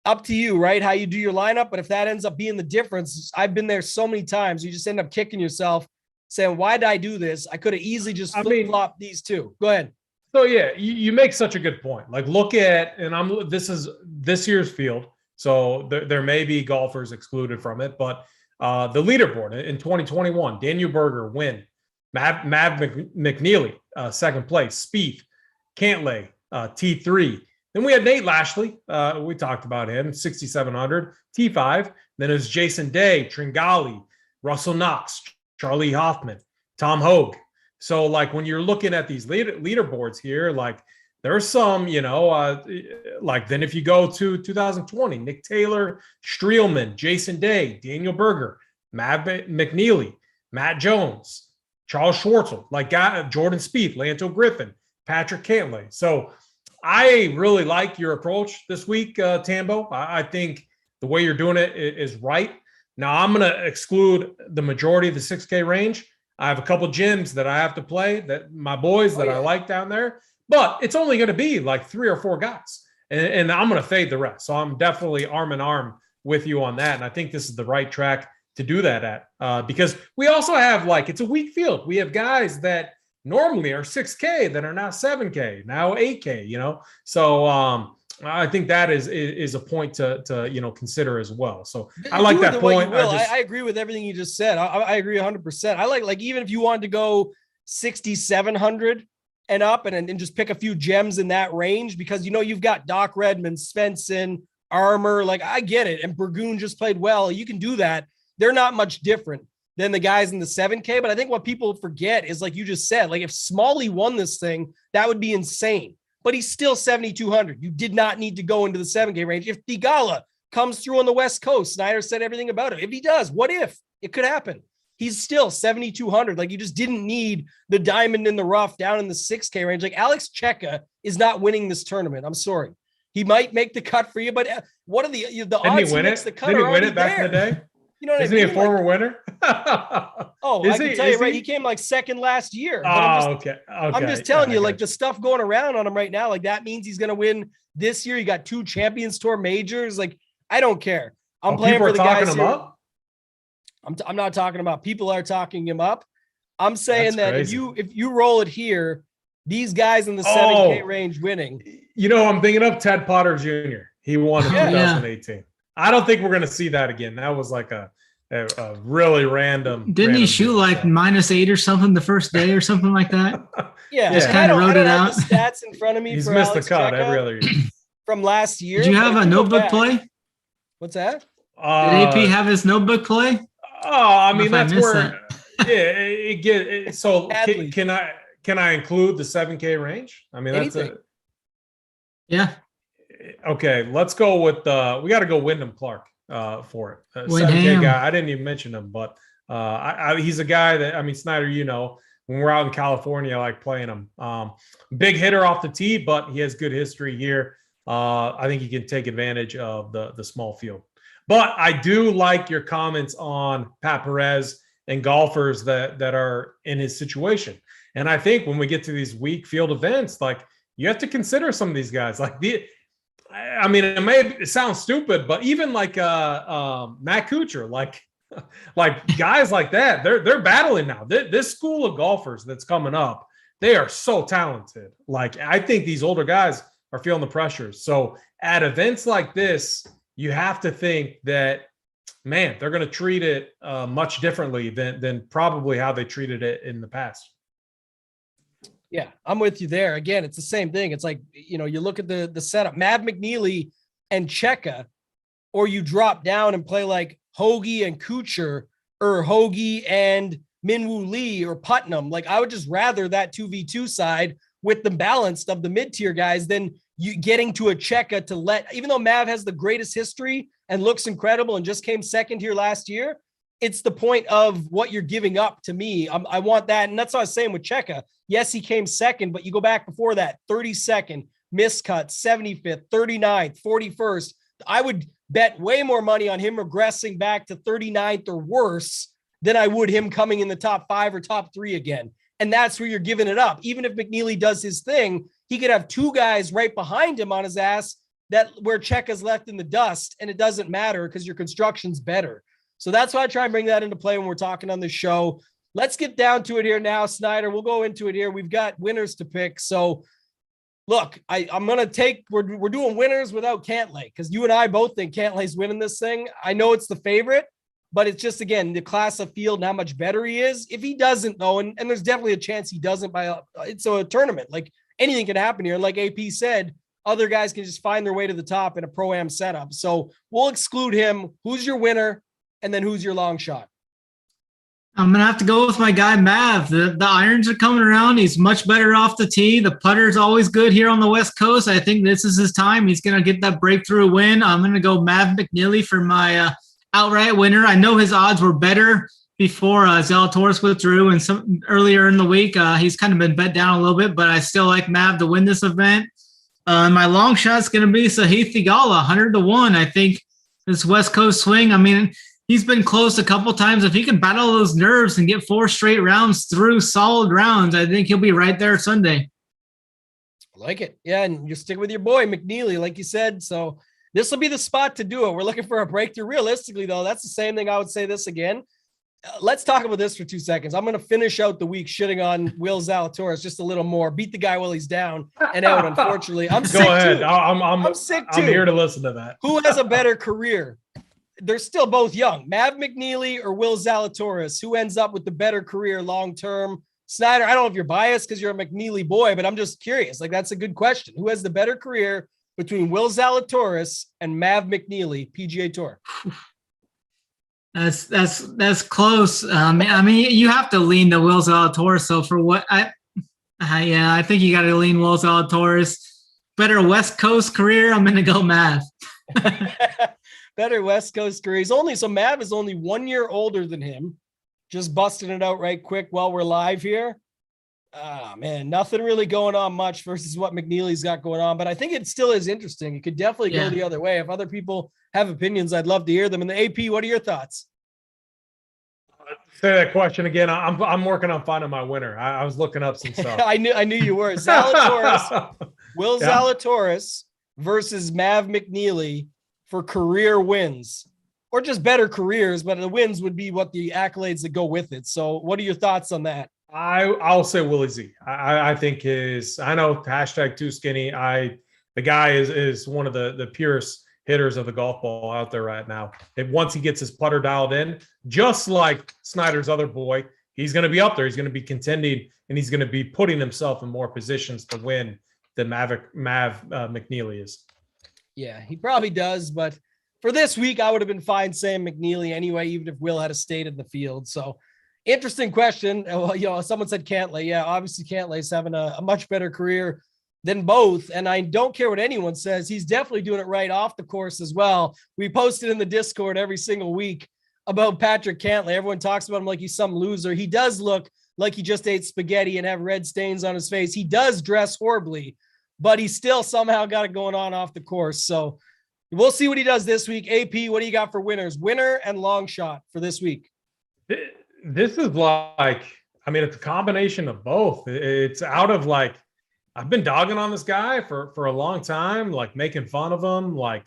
up to you, right? How you do your lineup. But if that ends up being the difference, I've been there so many times, you just end up kicking yourself saying, why did I do this? I could have easily just flip-flopped these two. Go ahead. So yeah, you make such a good point. Like look at, and this is this year's field. So there may be golfers excluded from it, but the leaderboard in 2021, Daniel Berger win, Mav McNeely, second place, Spieth, Cantlay, T3. Then we had Nate Lashley. We talked about him, 6,700, T5. Then it was Jason Day, Tringali, Russell Knox, Charlie Hoffman, Tom Hogue. So like when you're looking at these leaderboards here, like there's some, like then if you go to 2020, Nick Taylor, Streelman, Jason Day, Daniel Berger, Matt McNeely, Matt Jones, Charles Schwartzel, like Jordan Spieth, Lanto Griffin, Patrick Cantlay. So I really like your approach this week, Tambo. I think the way you're doing it is right. Now I'm going to exclude the majority of the 6K range. I have a couple gyms that I have to play, that my boys I like down there, but it's only going to be like 3 or 4 guys, and I'm going to fade the rest. So I'm definitely arm in arm with you on that. And I think this is the right track to do that at, because we also have it's a weak field. We have guys that normally are 6K that are now 7K, now 8K, so I think that is a point to consider as well. So I like that point. I agree with everything you just said. I agree 100%. I like even if you wanted to go 6,700 and up and just pick a few gems in that range, because you've got Doc Redman, Svensson, Armour. Like I get it, and Burgoon just played well. You can do that. They're not much different than the guys in the 7K. But I think what people forget is, like you just said, like if Smalley won this thing, that would be insane. But he's still 7,200. You did not need to go into the 7K range. If Thigala comes through on the West Coast, Snyder said everything about it. If he does, what if? It could happen. He's still 7,200. Like you just didn't need the diamond in the rough down in the 6K range. Like Alex Checa is not winning this tournament. I'm sorry. He might make the cut for you, but what are the odds he makes the cut? Did he win it back in the day? You know what Isn't I mean? he a former winner? I can tell you, right? He came like second last year. Okay. I'm just telling you, like the stuff going around on him right now, like that means he's going to win this year. You got 2 Champions Tour majors. Like, I don't care. I'm playing for the guys here. I'm not talking about. People are talking him up. I'm saying that if you roll it here, these guys in the 7K range winning. I'm thinking of Ted Potter Jr. He won in 2018. I don't think we're going to see that again. That was like a a really random. Didn't he shoot like -8 or something the first day or something like that? Yeah, Just and kind of wrote it have out. the stats in front of me. He's for missed Alex the cut Checa every other year. from last year. Did you have but a if go notebook back- play? What's that? Did AP have his notebook play? I mean, if I that's missed where it get. So Badly. can I include the 7K range? I mean, that's Anything. Yeah. okay. Let's go with we got to go Wyndham Clark for it. 7K Wyndham. guy. I didn't even mention him, but he's a guy that, I mean, Snyder, you know, when we're out in California, I like playing him. Big hitter off the tee, but he has good history here. I think he can take advantage of the small field. But I do like your comments on Pat Perez and golfers that are in his situation. And I think when we get to these weak field events, like, you have to consider some of these guys. Like I mean, it sounds stupid, but even like Matt Kuchar, like guys like that, they're battling now. This school of golfers that's coming up, they are so talented. Like, I think these older guys are feeling the pressures. So at events like this, you have to think that, man, they're going to treat it much differently than probably how they treated it in the past. Yeah, I'm with you there. Again, it's the same thing. It's like, you know, you look at the setup, Mav McNeely and Checa, or you drop down and play like Hoagie and Kuchar, or Hoagie and Minwoo Lee or Putnam. Like, I would just rather that 2v2 side with the balanced of the mid-tier guys than you getting to a Checa to let, even though Mav has the greatest history and looks incredible and just came second here last year, it's the point of what you're giving up to me. I want that. And that's what I was saying with Checa. Yes, he came second, but you go back before that, 32nd, miscut, 75th, 39th, 41st. I would bet way more money on him regressing back to 39th or worse than I would him coming in the top 5 or top 3 again. And that's where you're giving it up. Even if McNeely does his thing, he could have 2 guys right behind him on his ass where Checa's left in the dust, and it doesn't matter because your construction's better. So that's why I try and bring that into play when we're talking on the show. Let's get down to it here now, Snyder. We'll go into it here. We've got winners to pick. So look, I'm going to take, we're doing winners without Cantlay, because you and I both think Cantlay's winning this thing. I know it's the favorite, but it's just, again, the class of field and how much better he is. If he doesn't, though, and there's definitely a chance he doesn't it's a tournament. Like, anything can happen here. And like AP said, other guys can just find their way to the top in a Pro-Am setup. So we'll exclude him. Who's your winner? And then who's your long shot? I'm going to have to go with my guy, Mav. The irons are coming around. He's much better off the tee. The putter's always good here on the West Coast. I think this is his time. He's going to get that breakthrough win. I'm going to go Mav McNeely for my outright winner. I know his odds were better before Zalatoris withdrew, and some earlier in the week, he's kind of been bet down a little bit, but I still like Mav to win this event. My long shot's going to be Sahith Theegala, 100-1. I think this West Coast swing, I mean, he's been close a couple times. If he can battle those nerves and get 4 straight rounds through solid rounds, I think he'll be right there Sunday. I like it. Yeah, and you stick with your boy, McNeely, like you said. So this will be the spot to do it. We're looking for a breakthrough. Realistically, though, that's the same thing I would say this again. Let's talk about this for 2 seconds. I'm going to finish out the week shitting on Will Zalatoris just a little more. Beat the guy while he's down and out, unfortunately. I'm sick, Go ahead. too. I'm sick, too. I'm here to listen to that. Who has a better career? They're still both young. Mav McNeely or Will Zalatoris? Who ends up with the better career long-term? Snyder, I don't know if you're biased because you're a McNeely boy, but I'm just curious. Like, that's a good question. Who has the better career between Will Zalatoris and Mav McNeely, PGA Tour? That's close. I mean, you have to lean to Will Zalatoris. So for what I think you got to lean Will Zalatoris. Better West Coast career. I'm going to go Mav. Better West Coast career. Mav is only 1 year older than him. Just busting it out right quick while we're live here. Man, nothing really going on much versus what McNeely's got going on, but I think it still is interesting. It could definitely go the other way. If other people have opinions, I'd love to hear them. And the AP, what are your thoughts? Say that question again. I'm working on finding my winner. I was looking up some stuff. I knew you were. Zalatoris, Will Zalatoris versus Mav McNeely for career wins, or just better careers, but the wins would be what the accolades that go with it. So what are your thoughts on that? I'll say Willie Z. I think I know #2skinny. The guy is one of the purest hitters of the golf ball out there right now. Once he gets his putter dialed in, just like Snyder's other boy, he's going to be up there. He's going to be contending, and he's going to be putting himself in more positions to win than Mav McNeely is. Yeah, he probably does. But for this week, I would have been fine saying McNeely anyway, even if Will had stayed in the field. So interesting question. Well, someone said Cantlay. Yeah, obviously Cantlay's having a much better career than both. And I don't care what anyone says. He's definitely doing it right off the course as well. We posted in the Discord every single week about Patrick Cantlay. Everyone talks about him like he's some loser. He does look like he just ate spaghetti and have red stains on his face. He does dress horribly, but he still somehow got it going on off the course. So we'll see what he does this week. AP, what do you got for winners? Winner and long shot for this week. This is like, I mean, it's a combination of both. It's out of like, I've been dogging on this guy for a long time, like making fun of him, like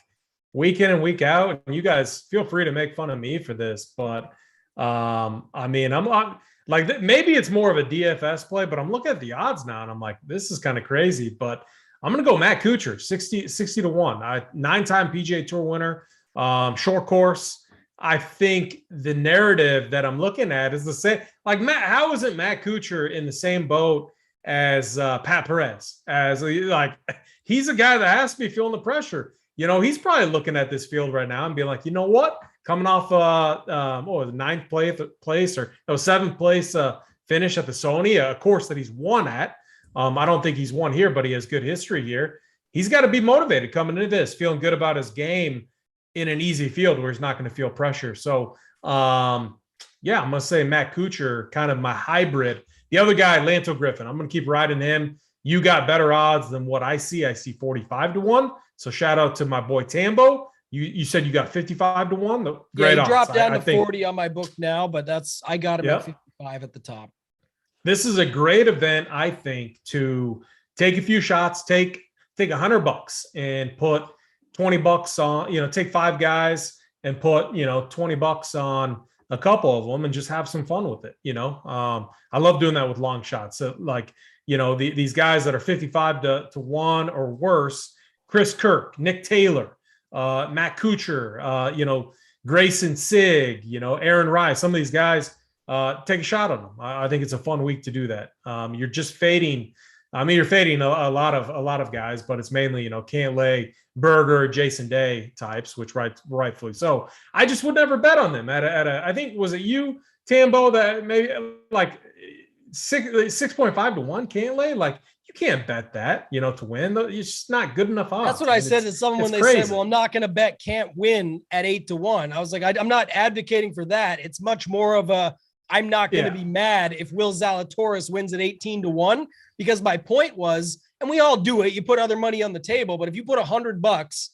week in and week out. And you guys feel free to make fun of me for this, but I mean, I'm like, maybe it's more of a DFS play, but I'm looking at the odds now and I'm like, this is kind of crazy, but I'm going to go Matt Kuchar, 60 to 1, 9-time PGA Tour winner, short course. I think the narrative that I'm looking at is the same. Like how isn't Matt Kuchar in the same boat as Pat Perez? As like, he's a guy that has to be feeling the pressure. You know, he's probably looking at this field right now and being like, you know what? Coming off ninth place or seventh place finish at the Sony, a course that he's won at. I don't think he's won here, but he has good history here. He's got to be motivated coming into this, feeling good about his game in an easy field where he's not going to feel pressure. So, yeah, I'm going to say Matt Kuchar, kind of my hybrid. The other guy, Lanto Griffin, I'm going to keep riding him. You got better odds than what I see. I see 45 to 1. So shout out to my boy Tambo. You said you got 55 to 1. Great odds. Dropped down to 40 on my book now, but I got him at 55 at the top. This is a great event, I think, to take a few shots, take $100 and put $20 on, take 5 guys and put, $20 on a couple of them and just have some fun with it. I love doing that with long shots. So like, these guys that are 55 to 1 or worse, Chris Kirk, Nick Taylor, Matt Kuchar, Grayson Sigg, Aaron Rice, some of these guys, take a shot on them. I think it's a fun week to do that. You're just fading. I mean, you're fading a lot of guys, but it's mainly, Cantlay, Berger, Jason Day types, which rightfully so. I just would never bet on them I think, was it you, Tambo, that maybe like 6.5 to 1 Cantlay? Like, you can't bet that, to win. It's just not good enough odds. That's what I said to someone when they said, well, I'm not going to bet can't win at 8 to 1. I was like, I'm not advocating for that. It's much more of I'm not going to be mad if Will Zalatoris wins at 18 to 1, because my point was, and we all do it, you put other money on the table, but if you put $100,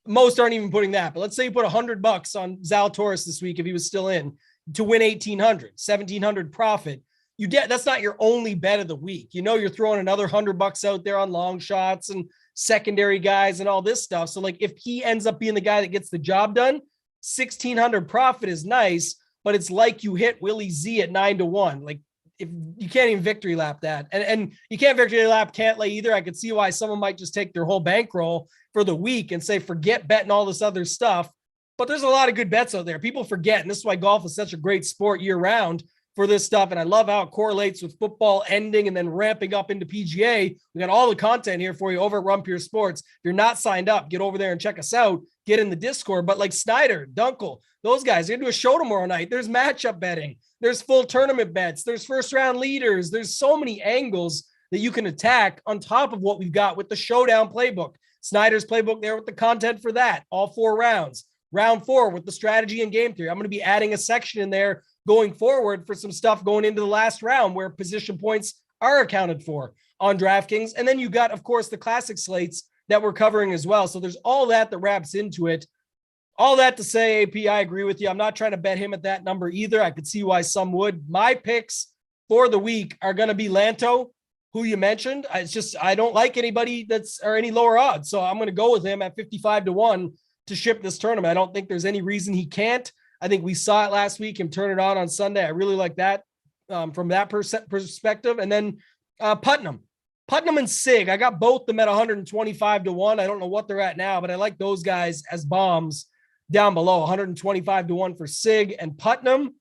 most aren't even putting that, but let's say you put $100 on Zalatoris this week, if he was still in, to win 1,700 profit, that's not your only bet of the week. You're throwing another $100 out there on long shots and secondary guys and all this stuff. So like, if he ends up being the guy that gets the job done, 1,600 profit is nice, but it's like you hit Willie Z at 9 to 1. Like, if you can't even victory lap that, and you can't victory lap Cantlay either. I could see why someone might just take their whole bankroll for the week and say, forget betting all this other stuff. But there's a lot of good bets out there. People forget, and this is why golf is such a great sport year round for this stuff. And I love how it correlates with football ending and then ramping up into PGA. We got all the content here for you over at Rumpier Sports. If you're not signed up, get over there and check us out. Get in the Discord. But like Snyder, Dunkel, those guys, they're going to do a show tomorrow night. There's matchup betting. There's full tournament bets. There's first round leaders. There's so many angles that you can attack on top of what we've got with the Showdown playbook. Snyder's playbook there with the content for that. All 4 rounds. Round 4 with the strategy and game theory. I'm going to be adding a section in there going forward for some stuff going into the last round where position points are accounted for on DraftKings. And then you got, of course, the classic slates that we're covering as well. So there's all that wraps into it. All that to say, AP, I agree with you. I'm not trying to bet him at that number either. I could see why some would. My picks for the week are going to be Lanto, who you mentioned. I don't like anybody or any lower odds. So I'm going to go with him at 55 to 1 to ship this tournament. I don't think there's any reason he can't. I think we saw it last week, him turn it on Sunday. I really like that from that perspective. And then Putnam. Putnam and Sig, I got both them at 125 to 1. I don't know what they're at now, but I like those guys as bombs down below. 125 to 1 for Sig and Putnam.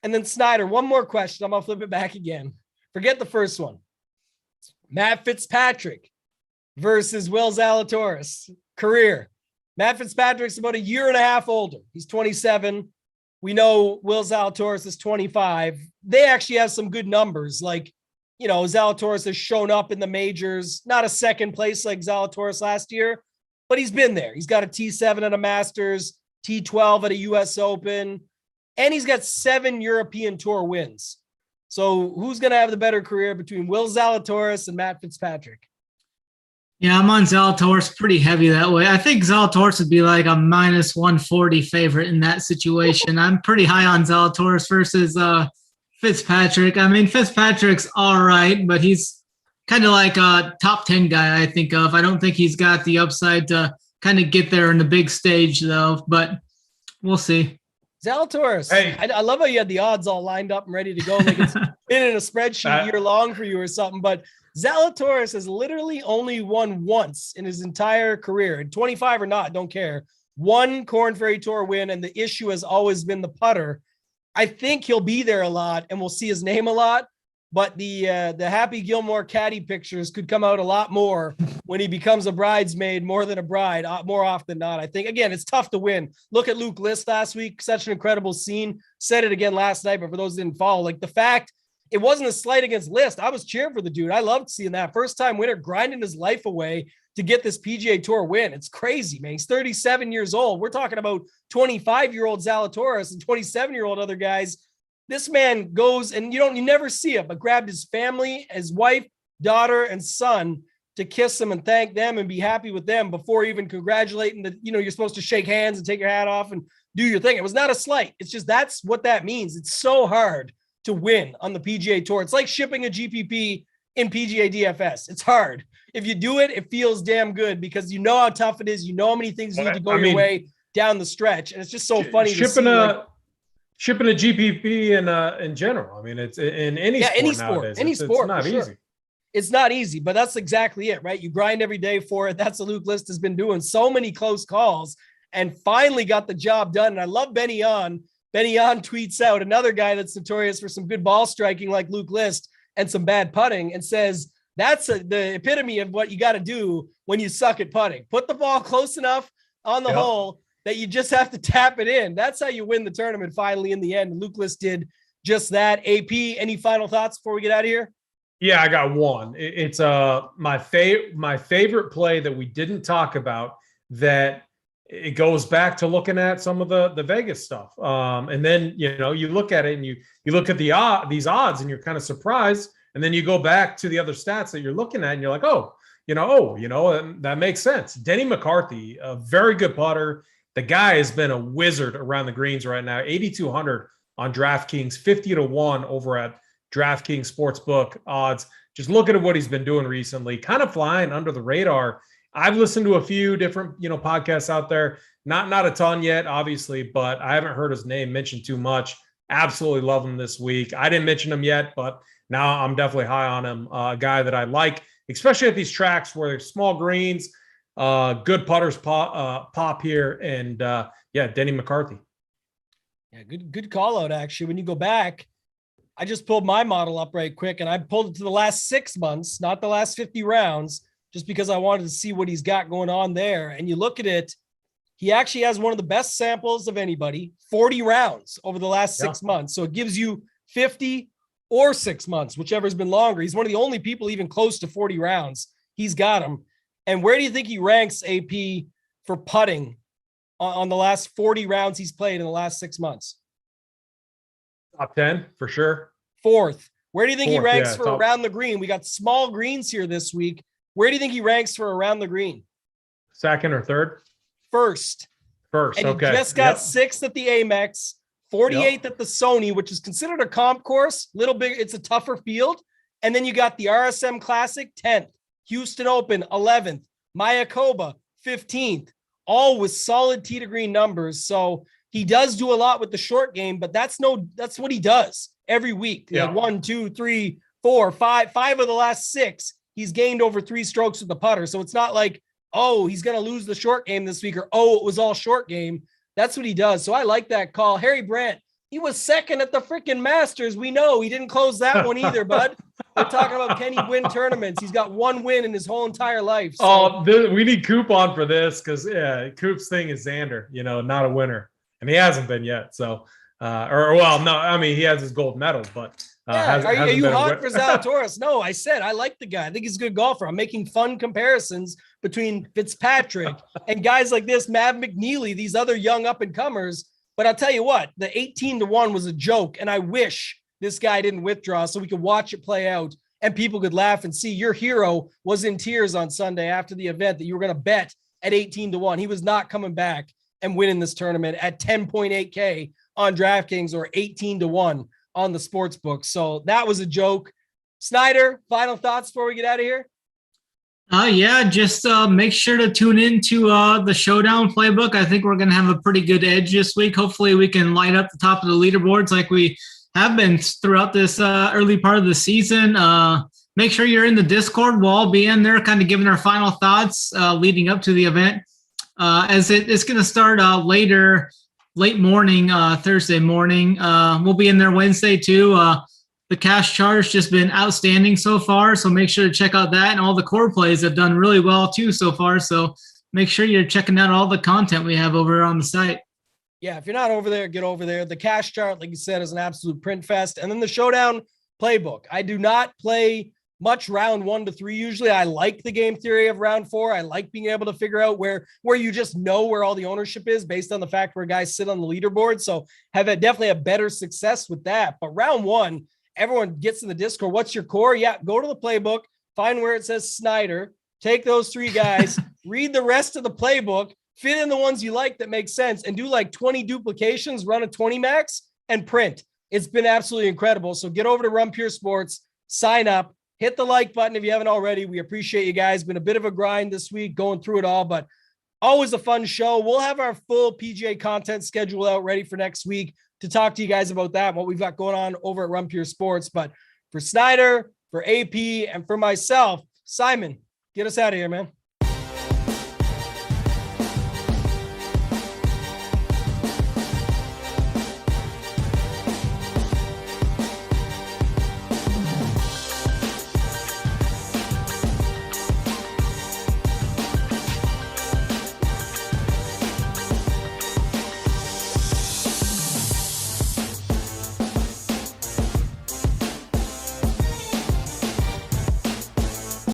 And then Snyder, one more question. I'm going to flip it back again. Forget the first one. Matt Fitzpatrick versus Will Zalatoris. Career. Matt Fitzpatrick's about a year and a half older. He's 27. We know Will Zalatoris is 25. They actually have some good numbers. Like, you know, Zalatoris has shown up in the majors, not a second place like Zalatoris last year, but he's been there. He's got a T7 at a Masters, T12 at a US Open, and he's got 7 European Tour wins. So who's going to have the better career between Will Zalatoris and Matt Fitzpatrick? Yeah, I'm on Zalatoris pretty heavy that way. I think Zalatoris would be like a minus 140 favorite in that situation. I'm pretty high on Zalatoris versus Fitzpatrick. I mean, Fitzpatrick's all right, but he's kind of like a top 10 guy I think of. I don't think he's got the upside to kind of get there in the big stage, though, but we'll see. Zalatoris, hey. I love how you had the odds all lined up and ready to go. Like it's been in a spreadsheet year long for you or something, but Zalatoris has literally only won once in his entire career, 25 or not, don't care. One Corn Ferry Tour win, and the issue has always been the putter. I think he'll be there a lot, and we'll see his name a lot. But the Happy Gilmore caddy pictures could come out a lot more when he becomes a bridesmaid more than a bride, more often than not. I think, again, it's tough to win. Look at Luke List last week, such an incredible scene. Said it again last night, but for those who didn't follow, like the fact it wasn't a slight against List. I was cheering for the dude. I loved seeing that first-time winner grinding his life away to get this PGA Tour win. It's crazy, man. He's 37 years old. We're talking about 25-year-old Zalatoris and 27-year-old other guys. This man goes, and you never see it, but grabbed his family, his wife, daughter, and son to kiss them and thank them and be happy with them before even congratulating that, you're supposed to shake hands and take your hat off and do your thing. It was not a slight. It's just, that's what that means. It's so hard to win on the PGA Tour. It's like shipping a GPP in PGA DFS. It's hard. If you do it, it feels damn good because you know how tough it is. You know how many things need to go your way down the stretch. And it's just so funny to see. Shipping a GPP in general. I mean, it's in any sport nowadays. It's not easy. It's not easy, but that's exactly it, right? You grind every day for it. That's what Luke List has been doing. So many close calls and finally got the job done. And I love Benny Yon. Benny Yon tweets out, another guy that's notorious for some good ball striking like Luke List and some bad putting, and says that's the epitome of what you got to do when you suck at putting. Put the ball close enough on the hole that you just have to tap it in. That's how you win the tournament finally in the end. And Luke List did just that. AP, any final thoughts before we get out of here? Yeah, I got one. It's my favorite play that we didn't talk about, that it goes back to looking at some of the Vegas stuff. And then, you look at it and you look at these odds and you're kind of surprised. And then you go back to the other stats that you're looking at and you're like, that makes sense. Denny McCarthy, a very good putter. The guy has been a wizard around the greens right now. 8,200 on DraftKings, 50 to 1 over at DraftKings Sportsbook odds. Just looking at what he's been doing recently, kind of flying under the radar. I've listened to a few different, podcasts out there. Not a ton yet, obviously, but I haven't heard his name mentioned too much. Absolutely love him this week. I didn't mention him yet, but now I'm definitely high on him. A guy that I like, especially at these tracks where there's small greens. Good putters pop here, and Denny McCarthy. Yeah, good call out. Actually, when you go back, I just pulled my model up right quick, and I pulled it to the last 6 months, not the last 50 rounds, just because I wanted to see what he's got going on there. And you look at it, he actually has one of the best samples of anybody, 40 rounds over the last 6 months. So it gives you 50 or 6 months, whichever's been longer. He's one of the only people even close to 40 rounds. He's got them. And where do you think he ranks, AP, for putting on the last 40 rounds he's played in the last 6 months? Top 10, for sure. Fourth. Where do you think he ranks for around the green? We got small greens here this week. Where do you think he ranks for around the green? Second or third? First. And he just got 6th at the Amex, 48th at the Sony, which is considered a comp course. Little big. It's a tougher field. And then you got the RSM Classic, 10th. Houston Open, 11th. Mayakoba, 15th. All with solid tee to green numbers. So he does do a lot with the short game, but that's what he does every week. Yeah. Like 1, 2, 3, 4, 5 of the last 6. he's gained over 3 strokes with the putter. So it's not like, oh, he's going to lose the short game this week, or, oh, it was all short game. That's what he does. So I like that call. Harry Brandt, he was second at the freaking Masters. We know he didn't close that one either, bud. We're talking about can he win tournaments? He's got 1 win in his whole entire life. So. We need Coop on for this because Coop's thing is Xander, not a winner, and he hasn't been yet. So, no, I mean he has his gold medal, but are you hot for Zalatoris? No, I said I like the guy. I think he's a good golfer. I'm making fun comparisons between Fitzpatrick and guys like this, Mav McNeely, these other young up and comers. But I'll tell you what, the 18-1 was a joke, and I wish this guy didn't withdraw so we could watch it play out and people could laugh and see your hero was in tears on Sunday after the event that you were going to bet at 18-1. He was not coming back and winning this tournament at 10.8K on DraftKings or 18-1 on the sports book. So that was a joke. Snyder, final thoughts before we get out of here? Just make sure to tune into the Showdown playbook. I think we're going to have a pretty good edge this week. Hopefully we can light up the top of the leaderboards like we have been throughout this early part of the season. Make sure you're in the Discord. We'll all be in there kind of giving our final thoughts leading up to the event. As it's going to start late morning, Thursday morning. We'll be in there Wednesday too. The cash charge just been outstanding so far. So make sure to check out that. And all the core plays have done really well too so far. So make sure you're checking out all the content we have over on the site. Yeah, if you're not over there, get over there. The cash chart, like you said, is an absolute print fest. And then the Showdown playbook. I do not play much round 1 to 3. Usually I like the game theory of round 4. I like being able to figure out where you just know where all the ownership is based on the fact where guys sit on the leaderboard. So have definitely a better success with that. But round 1, everyone gets in the Discord. What's your core? Yeah, go to the playbook, find where it says Snyder, take those 3 guys, read the rest of the playbook, fit in the ones you like that make sense, and do like 20 duplications, run a 20 max, and print. It's been absolutely incredible. So get over to Run Pure Sports, sign up, hit the like button if you haven't already. We appreciate you guys. Been a bit of a grind this week going through it all, but always a fun show. We'll have our full PGA content schedule out ready for next week to talk to you guys about that, what we've got going on over at Run Pure Sports. But for Snyder, for AP, and for myself, Simon, get us out of here, man.